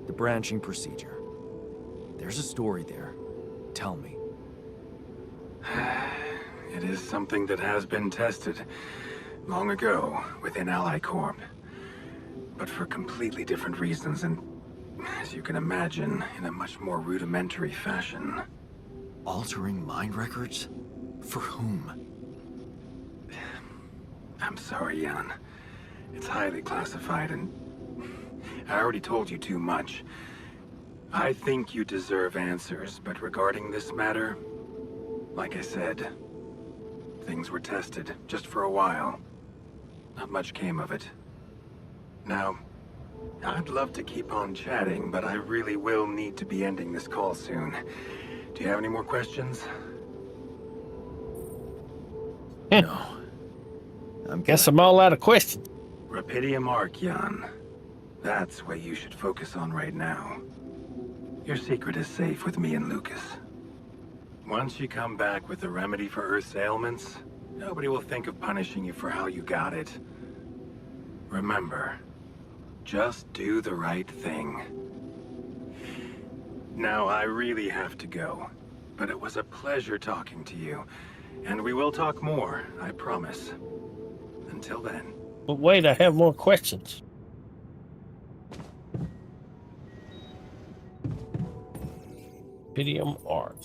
The branching procedure. There's a story there. Tell me. It is something that has been tested long ago within Ally Corp. But for completely different reasons and, as you can imagine, in a much more rudimentary fashion. Altering mind records? For whom? I'm sorry, Jan. It's highly classified and I already told you too much. I think you deserve answers, but regarding this matter, like I said, things were tested just for a while. Not much came of it. Now, I'd love to keep on chatting, but I really will need to be ending this call soon. Do you have any more questions? No. Guess I'm all out of questions. Rapidium Arc, Jan. That's what you should focus on right now. Your secret is safe with me and Lucas. Once you come back with a remedy for Earth's ailments, nobody will think of punishing you for how you got it. Remember, just do the right thing. Now, I really have to go, but it was a pleasure talking to you. And we will talk more, I promise. Until then. But wait, I have more questions. Rapidium Arc.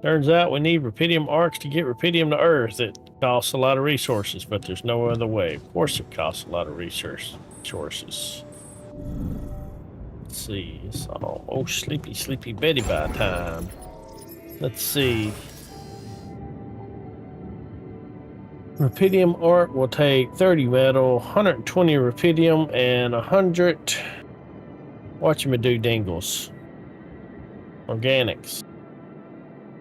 Turns out we need Rapidium Arcs to get Rapidium to Earth. It costs a lot of resources, but there's no other way. Of course it costs a lot of resources. Let's see. It's almost sleepy Betty by time. Let's see. Rapidium Arc will take 30 metal, 120 Rapidium, and 100 whatchamado-dingles. Organics.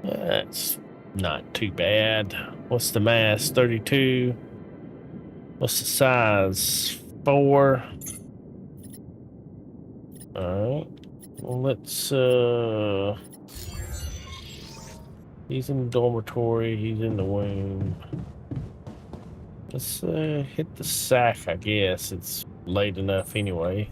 That's not too bad. What's the mass? 32. What's the size? 4. Alright. Well, let's, he's in the dormitory. He's in the womb. Let's, hit the sack, I guess. It's late enough anyway.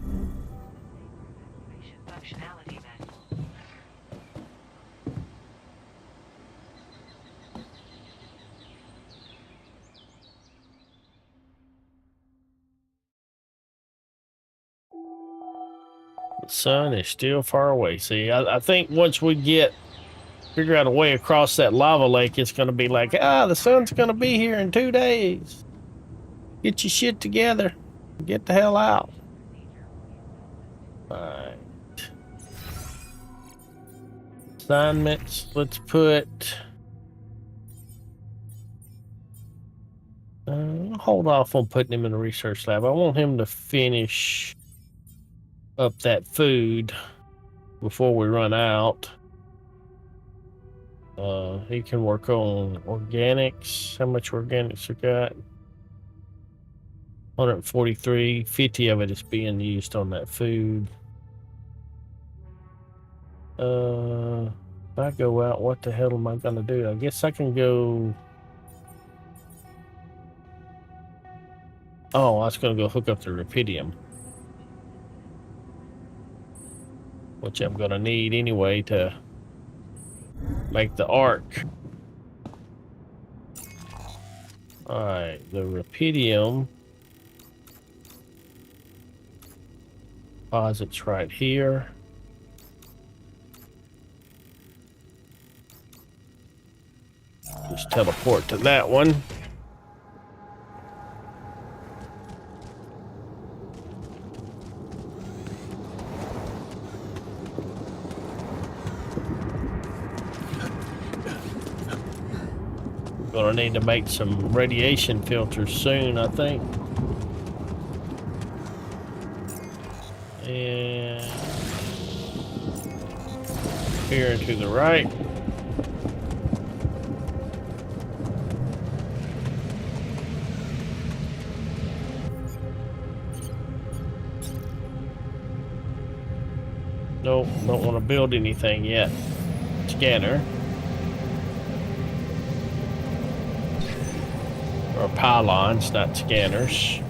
The sun is still far away. See, I think once we figure out a way across that lava lake, it's going to be like, the sun's going to be here in 2 days. Get your shit together. Get the hell out. Alright. Assignments. Let's put... hold off on putting him in the research lab. I want him to finish up that food before we run out. He can work on organics. How much organics we got? 143. 50 of it is being used on that food. If I go out, what the hell am I gonna do? I guess I can go. Oh, I was gonna go hook up the Rapidium, which I'm gonna need anyway to make the arc. Alright, the Rapidium deposits right here. Just teleport to that one. Gonna need to make some radiation filters soon, I think. And here and to the right. Nope, don't want to build anything yet. Scanner. Or pylons, not scanners.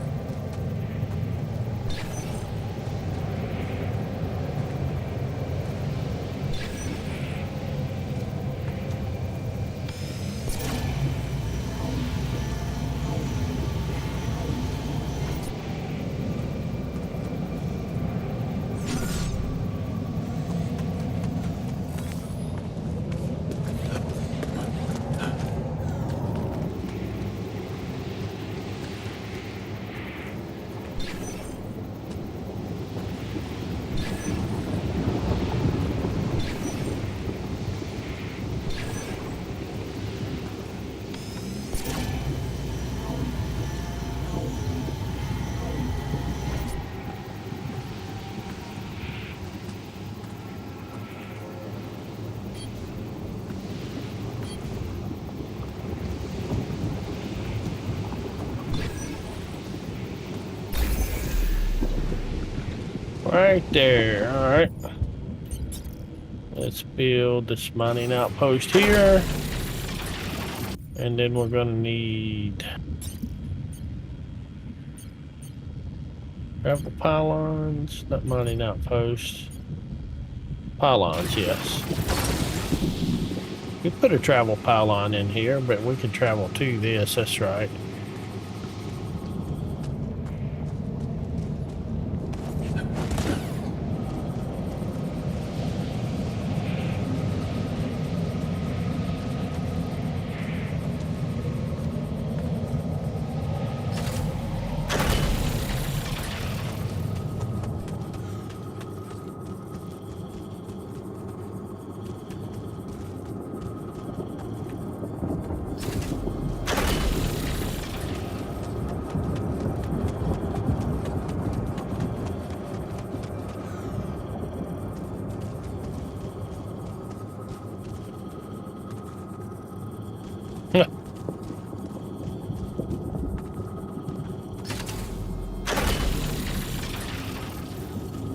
Right there, alright. Let's build this mining outpost here. And then we're gonna need travel pylons, not mining outposts. Pylons, yes. We put a travel pylon in here, but we can travel to this, that's right.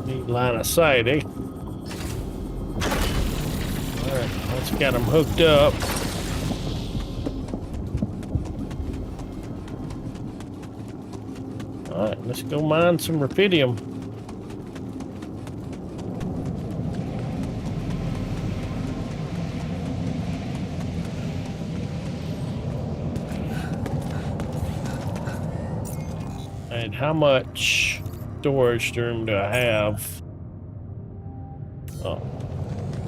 Neat line of sight, eh? Alright, let's get them hooked up. Alright, let's go mine some Rapidium. And how much storage room do I have? Oh,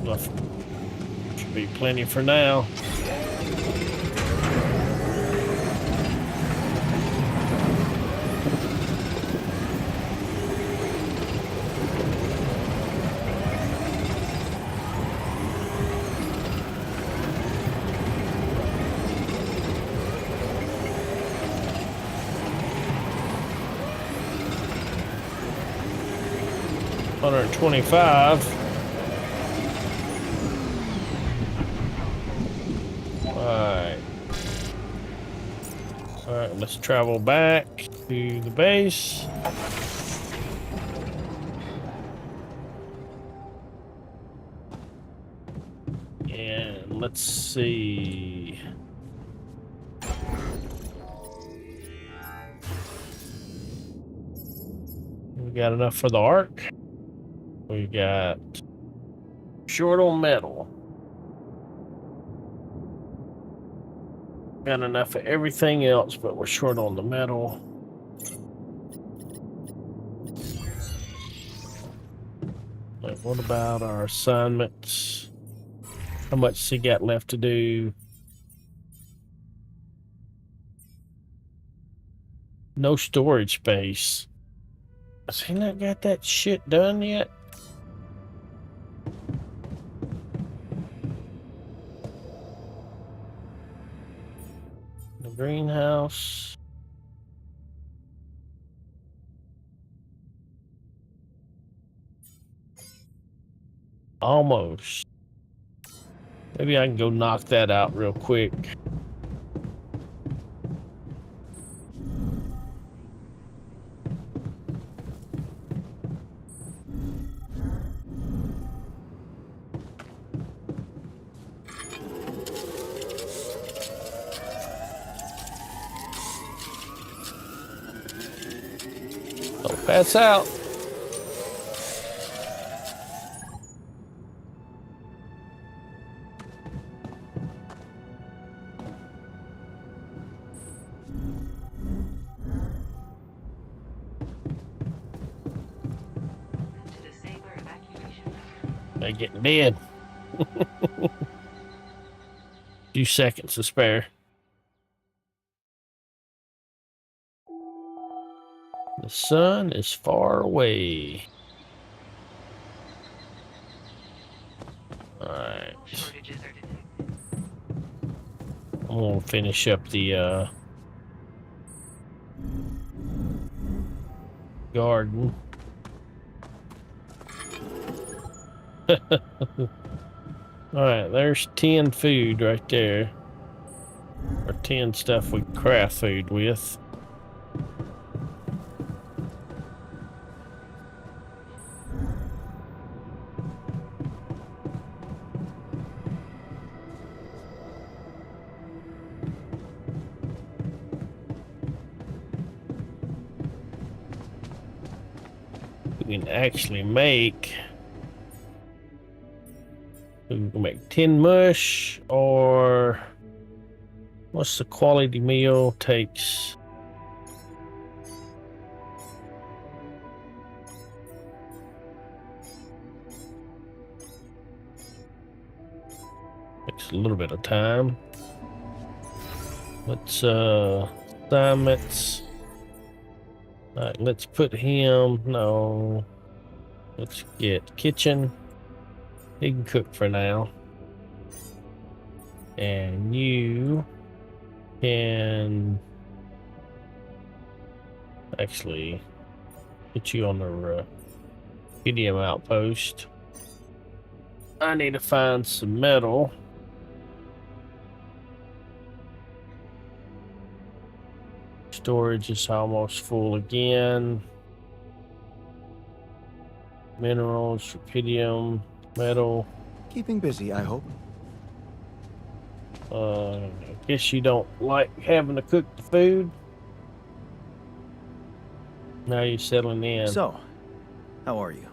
enough. Should be plenty for now. 125. Alright. Alright, let's travel back to the base. And let's see. We got enough for the arc. We got short on metal. Got enough for everything else, but we're short on the metal. But what about our assignments? How much he got left to do? No storage space. Has he not got that shit done yet? The greenhouse. Almost. Maybe I can go knock that out real quick. Don't pass out. They're getting dead. Few seconds to spare. The sun is far away. Alright. I'm gonna finish up the garden. Alright, there's 10 food right there. Or 10 stuff we craft food with. We can actually make... We can make 10 mush, or what's the quality meal takes? Takes a little bit of time. Let's assignments. Alright, let's put him, no. Let's get kitchen. He can cook for now. And you can actually put you on the Rapidium outpost. I need to find some metal. Storage is almost full again. Minerals, Rapidium, metal. Keeping busy, I hope. I guess you don't like having to cook the food. Now you're settling in. So, how are you?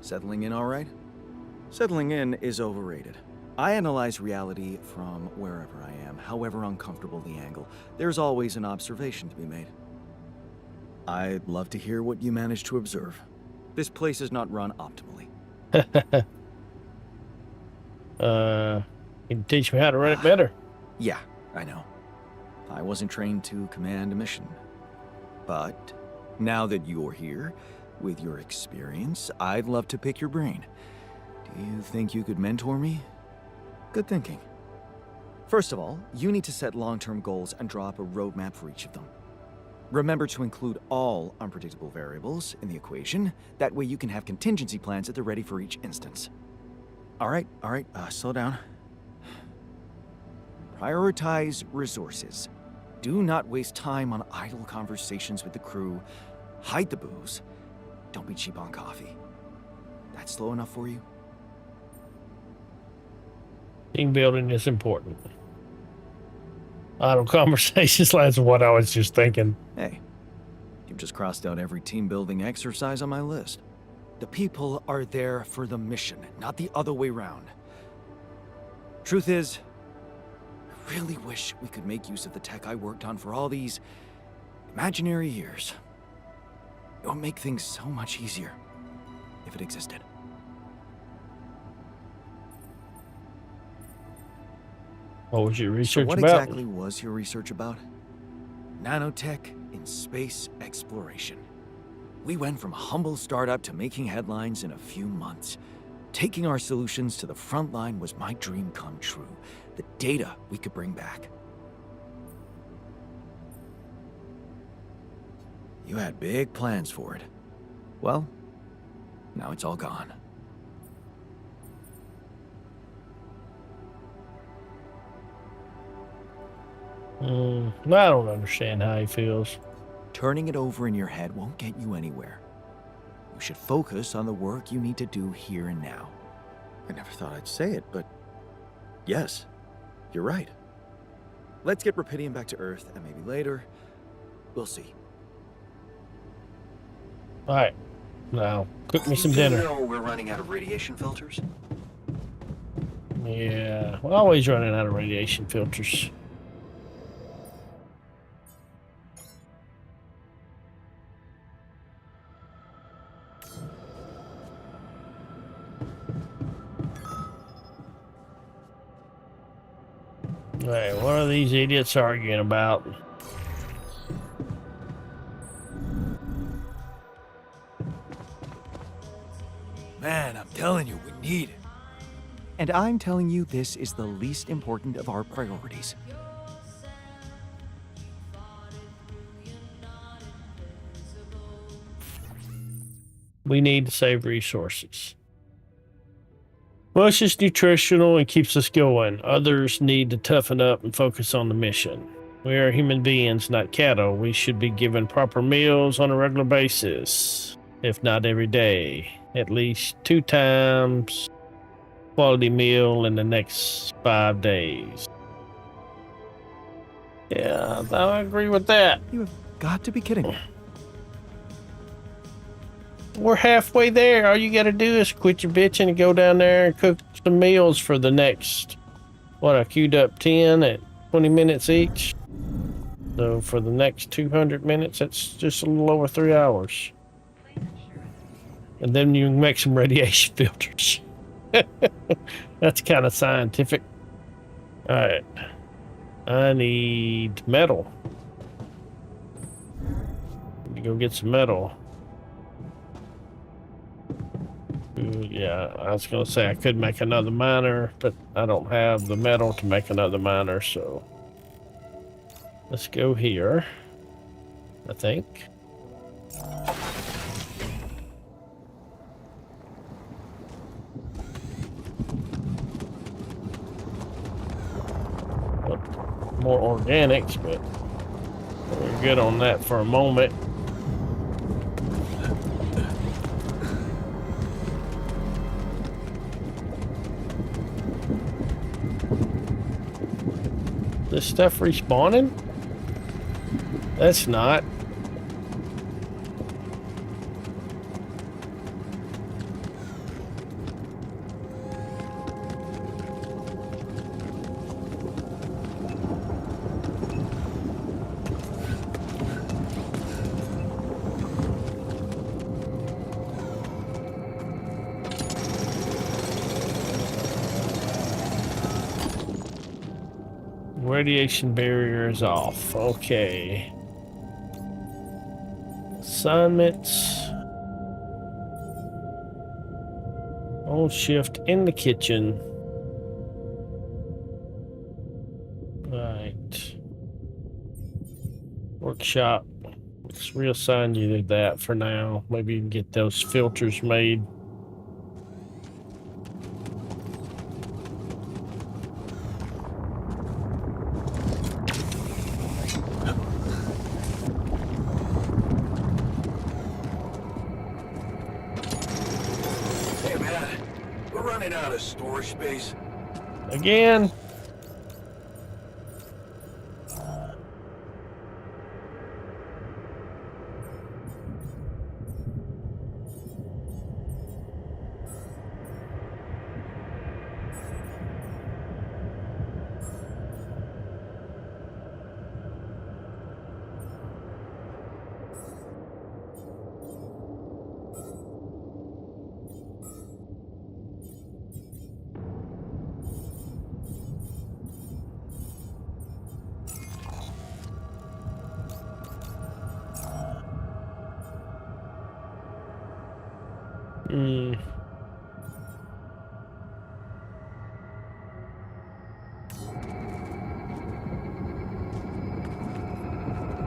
Settling in all right? Settling in is overrated. I analyze reality from wherever I am, however uncomfortable the angle. There's always an observation to be made. I'd love to hear what you managed to observe. This place is not run optimally. You can teach me how to run it better. Yeah, I know. I wasn't trained to command a mission. But now that you're here, with your experience, I'd love to pick your brain. Do you think you could mentor me? Good thinking. First of all, you need to set long-term goals and draw up a roadmap for each of them. Remember to include all unpredictable variables in the equation. That way you can have contingency plans at the ready for each instance. All right, slow down. Prioritize resources. Do not waste time on idle conversations with the crew. Hide the booze. Don't be cheap on coffee. That's slow enough for you? Team building is important. Idle conversations, that's what I was just thinking. Hey, you've just crossed out every team building exercise on my list. The people are there for the mission, not the other way round. Truth is, I really wish we could make use of the tech I worked on for all these imaginary years. It would make things so much easier if it existed. What was your research What about? exactly was your research about? Nanotech in space exploration. We went from a humble startup to making headlines in a few months. Taking our solutions to the front line was my dream come true. The data we could bring back. You had big plans for it. Well, now it's all gone. I don't understand how he feels. Turning it over in your head won't get you anywhere. You should focus on the work you need to do here and now. I never thought I'd say it, but yes, you're right. Let's get Rapidium back to Earth, and maybe later, we'll see. All right, now cook me some dinner. know we're running out of radiation filters? Yeah, we're always running out of radiation filters. All right, what are these idiots arguing about? Man, I'm telling you, we need it. And I'm telling you, this is the least important of our priorities. We need to save resources. Well, it's just nutritional and keeps us going. Others need to toughen up and focus on the mission. We are human beings, not cattle. We should be given proper meals on a regular basis, if not every day. At least 2 times quality meal in the next 5 days. Yeah, I agree with that. You have got to be kidding me. We're halfway there. All you got to do is quit your bitching and go down there and cook some meals for the next, what, I queued up 10 at 20 minutes each. So for the next 200 minutes, that's just a little over 3 hours. And then you can make some radiation filters. That's kind of scientific. All right. I need metal. Need to go get some metal. Yeah, I was going to say I could make another miner, but I don't have the metal to make another miner, so let's go here, I think. More organics, but we're good on that for a moment. This stuff respawning? That's not. Radiation barrier is off. Okay. Assignments. Hold shift in the kitchen. Right. Workshop. Let's reassign you to that for now. Maybe you can get those filters made. Hey, man. We're running out of storage space. Again?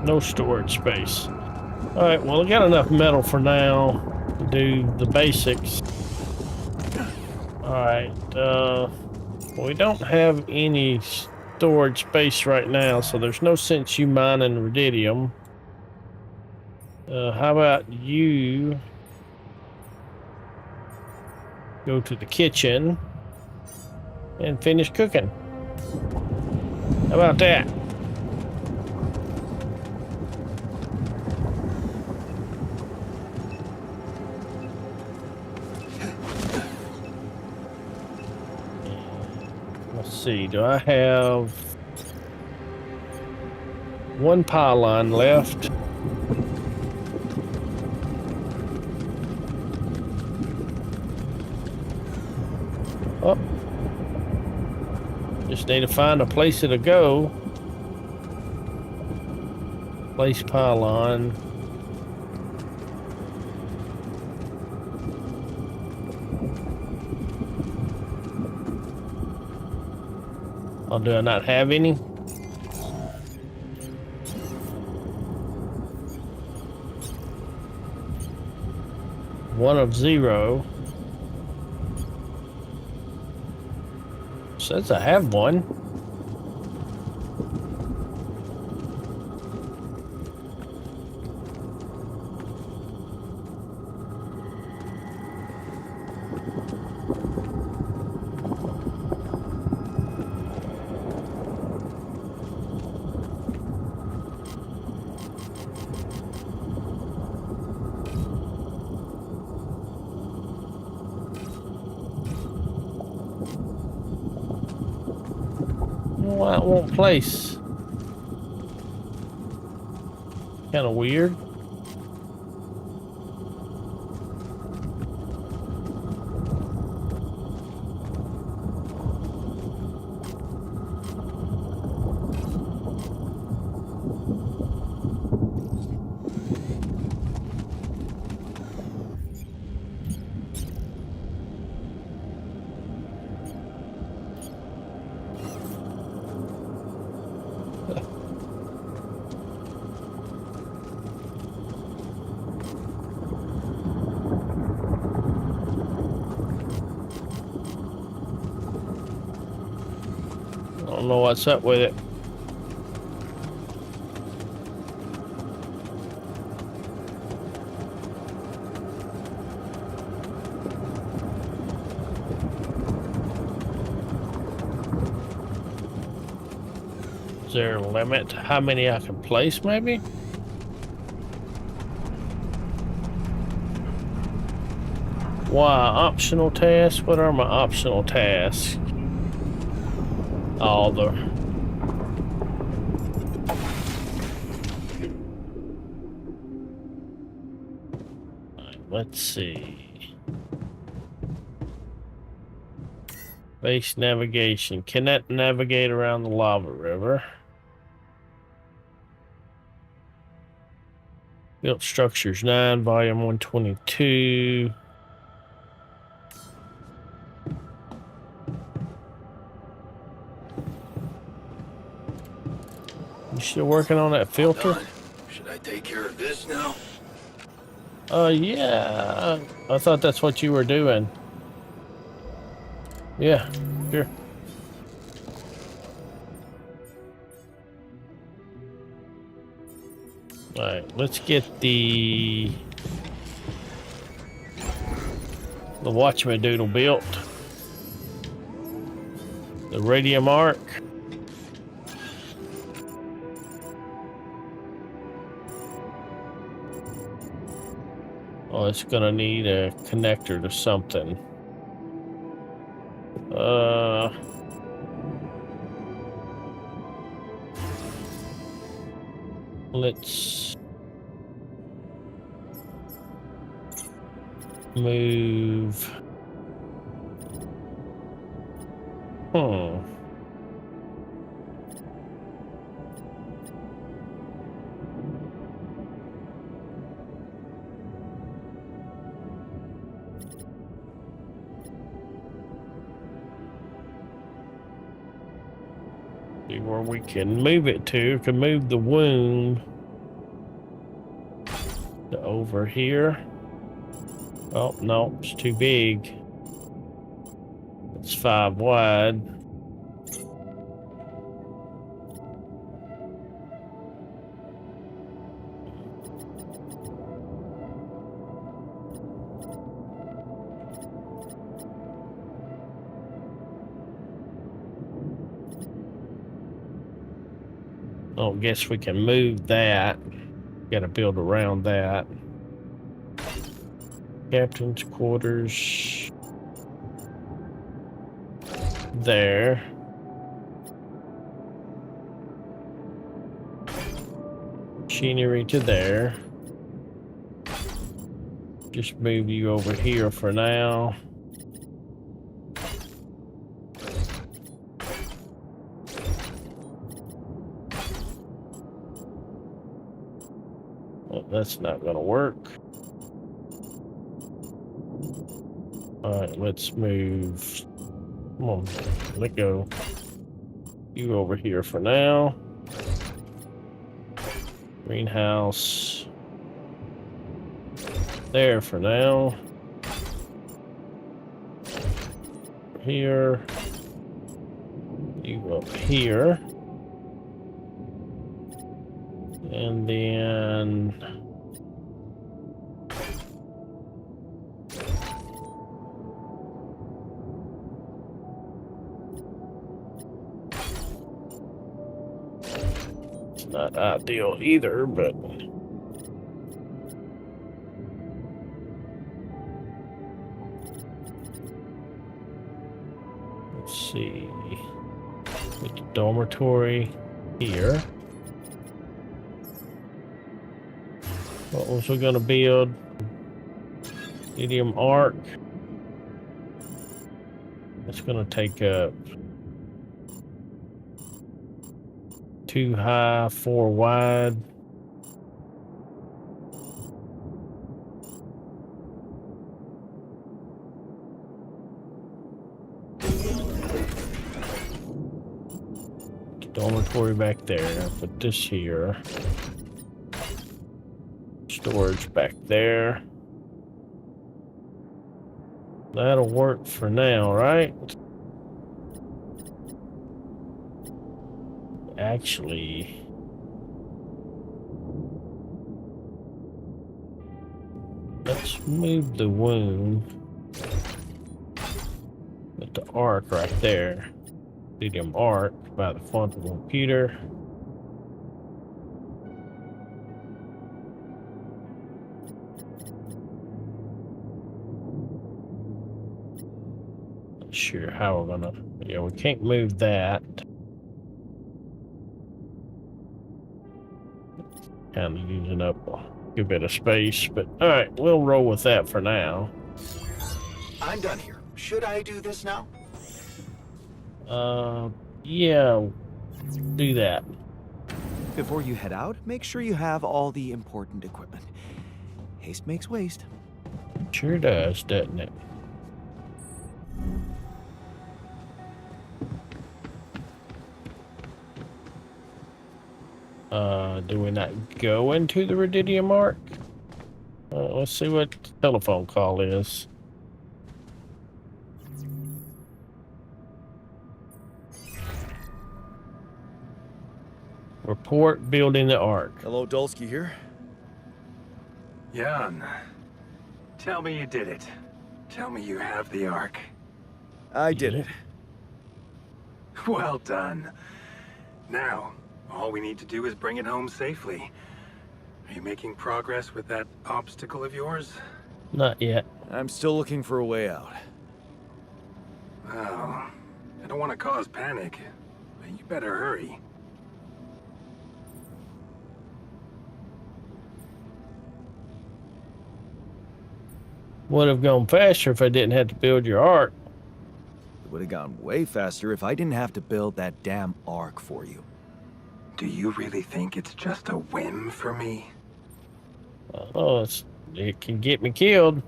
No storage space. Alright, well, I got enough metal for now to do the basics. Alright, we don't have any storage space right now, so there's no sense you mining Rapidium. How about you go to the kitchen and finish cooking? How about that? Let's see, do I have one pylon left? Oh, just need to find a place to go. Place pylon. Oh, do I not have any? One of 0. Says I have one. Why it won't place? Kind of weird. I don't know what's up with it. Is there a limit to how many I can place, maybe? Why, optional tasks? What are my optional tasks? All the... Let's see. Base navigation. Can that navigate around the lava river? Built structures 9, volume 122. You still working on that filter? Should I take care of this now? Yeah. I thought that's what you were doing. Yeah, sure. Alright, let's get the Watchman Doodle built. The Radium Arc. Oh, it's gonna need a connector to something. Let's move. See where we can move it to. We can move the womb to over here. Oh, no, it's too big. It's 5 wide. Oh, guess we can move that. Gotta build around that. Captain's quarters. There. Machinery to there. Just move you over here for now. Well, that's not gonna work. Alright, let's move. Come on, let go. You over here for now. Greenhouse. There for now. Here. You up here. And then it's not ideal either, but let's see. Put the dormitory here. What was we gonna build? Medium arc. It's gonna take up 2 high, 4 wide. Dormitory back there. Put this here. Storage back there. That'll work for now, right? Actually, let's move the womb with the arc right there. Medium arc by the quantum computer. Not sure how we're gonna. Yeah, we can't move that. Kind of using up a good bit of space, but all right, we'll roll with that for now. I'm done here. Should I do this now? Yeah, do that. Before you head out, make sure you have all the important equipment. Haste makes waste. Sure does, doesn't it? Do we not go into the Rapidium arc? Let's see what the telephone call is. Report building the arc. Hello, Dolski here. Jan, tell me you did it. Tell me you have the Ark. I did it. Well done. Now, all we need to do is bring it home safely. Are you making progress with that obstacle of yours? Not yet. I'm still looking for a way out. Oh, I don't want to cause panic, but you better hurry. Would have gone faster if I didn't have to build your arc. It would have gone way faster if I didn't have to build that damn ark for you. Do you really think it's just a whim for me? Oh, it can get me killed.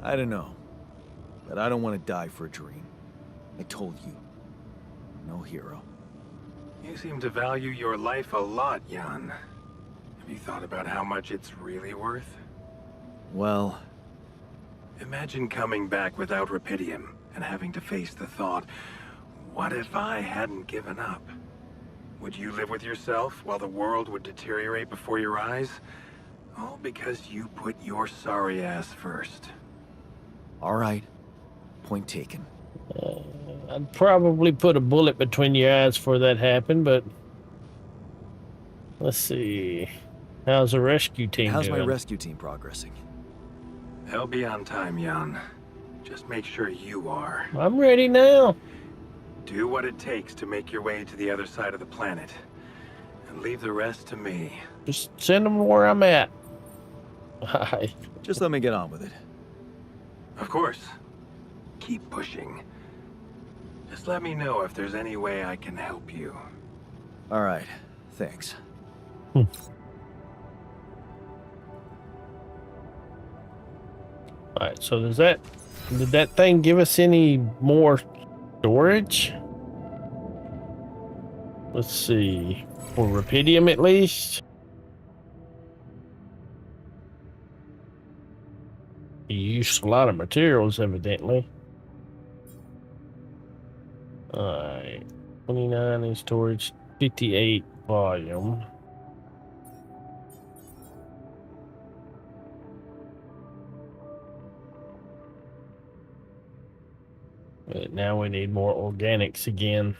I don't know. But I don't want to die for a dream. I told you. No hero. You seem to value your life a lot, Jan. Have you thought about how much it's really worth? Well, imagine coming back without Rapidium and having to face the thought, what if I hadn't given up? Would you live with yourself while the world would deteriorate before your eyes? All because you put your sorry ass first. all right. Point taken. I'd probably put a bullet between your eyes before that happened, but let's see. How's the rescue team How's doing? my rescue team progressing? They'll be on time, Jan. Just make sure you are. I'm ready now. Do what it takes to make your way to the other side of the planet. And leave the rest to me. Just send them where I'm at. Hi. Just let me get on with it. Of course. Keep pushing. Just let me know if there's any way I can help you. All right. Thanks. Alright, so did that thing give us any more storage? Let's see. For Rapidium at least. You used a lot of materials evidently. Alright. 29 in storage, 58 volume. But now we need more organics again.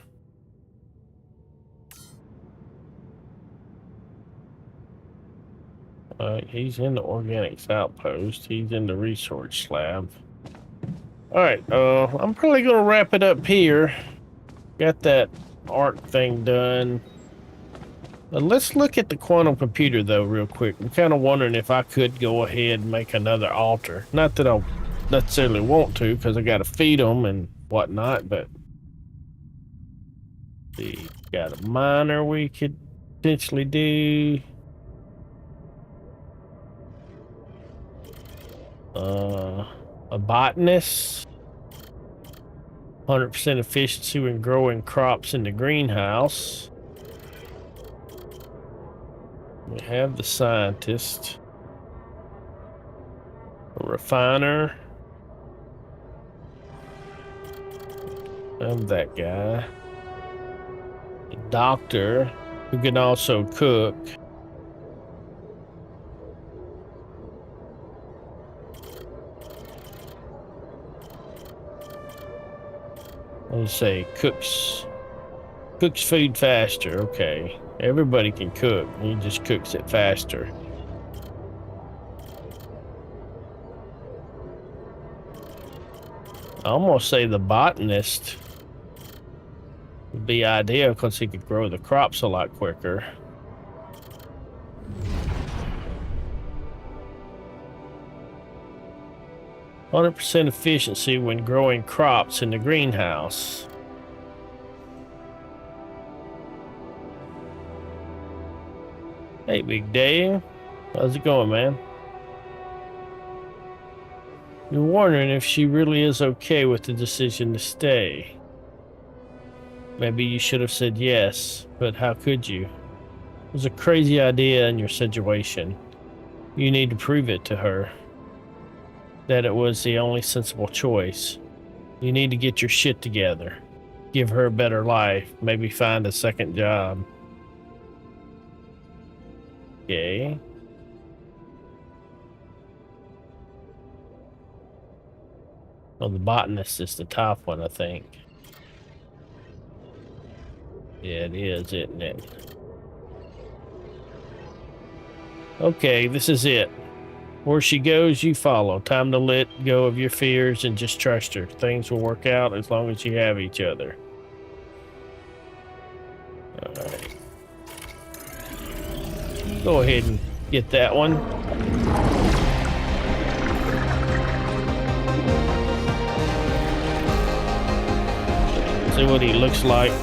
He's in the organics outpost. He's in the resource slab. Alright, I'm probably gonna wrap it up here. Got that arc thing done. Let's look at the quantum computer though real quick. I'm kind of wondering if I could go ahead and make another altar. Not that I necessarily want to, because I got to feed them and whatnot, but see, got a miner we could potentially do. A botanist, 100% efficiency when growing crops in the greenhouse. We have the scientist, a refiner. Of that guy. A doctor who can also cook. Let's say cooks food faster. Okay, everybody can cook. He just cooks it faster. I almost say the botanist would be ideal because he could grow the crops a lot quicker. %100% efficiency when growing crops in the greenhouse. Hey, Big Dave. How's it going, man? You're wondering if she really is okay with the decision to stay. Maybe you should have said yes, but how could you? was a crazy idea in your situation. You need to prove it to her that it was the only sensible choice. You need to get your shit together. Give her a better life. Maybe find a second job. Okay. Oh, the botanist is the top one, I think. Yeah, it is, isn't it? Okay, this is it. Where she goes, you follow. Time to let go of your fears and just trust her. Things will work out as long as you have each other. Alright. Go ahead and get that one. See what he looks like.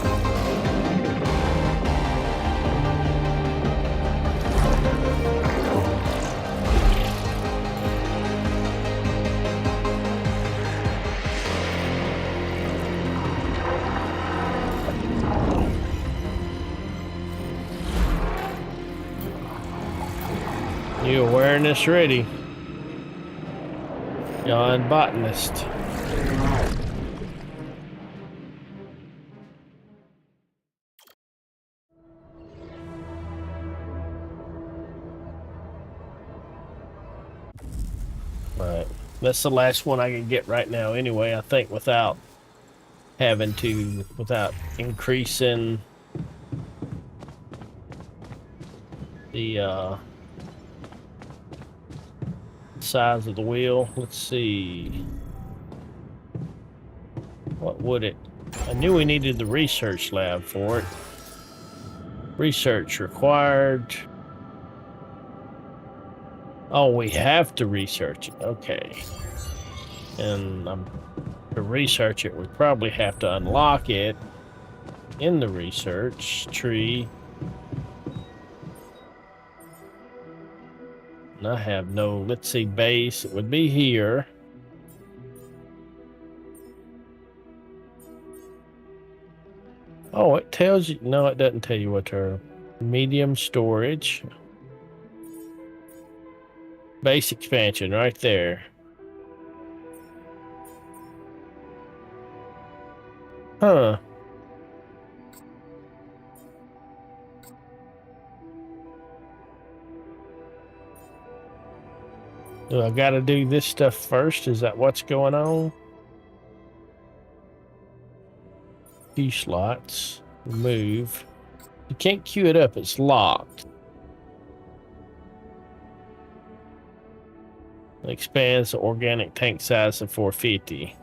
New awareness ready. Jan Botanist. Right. That's the last one I can get right now anyway, I think, without increasing the size of the wheel. Let's see. What would it? I knew we needed the research lab for it. Research required. Oh, we have to research it. Okay. And to research it, we probably have to unlock it in the research tree. And I have no, let's see, base. It would be here. Oh, it tells you. No, it doesn't tell you what her medium storage. Base expansion right there. Huh. Do I gotta do this stuff first? Is that what's going on? Key slots. Remove. You can't queue it up, it's locked. It expands the organic tank size to 450.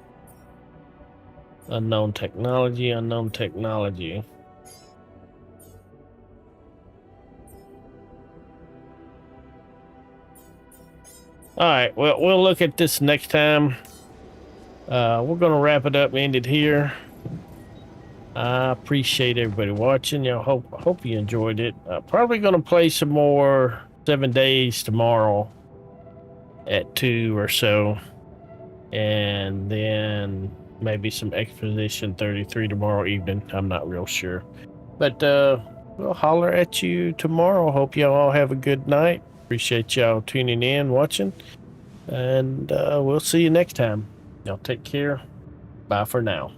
Unknown technology, unknown technology. Alright, well, we'll look at this next time. We're going to wrap it up and end it here. I appreciate everybody watching. Y'all hope you enjoyed it. Probably going to play some more 7 Days tomorrow at 2 or so. And then maybe some Exposition 33 tomorrow evening. I'm not real sure. But we'll holler at you tomorrow. Hope y'all all have a good night. Appreciate y'all tuning in, watching. And we'll see you next time. Y'all take care. Bye for now.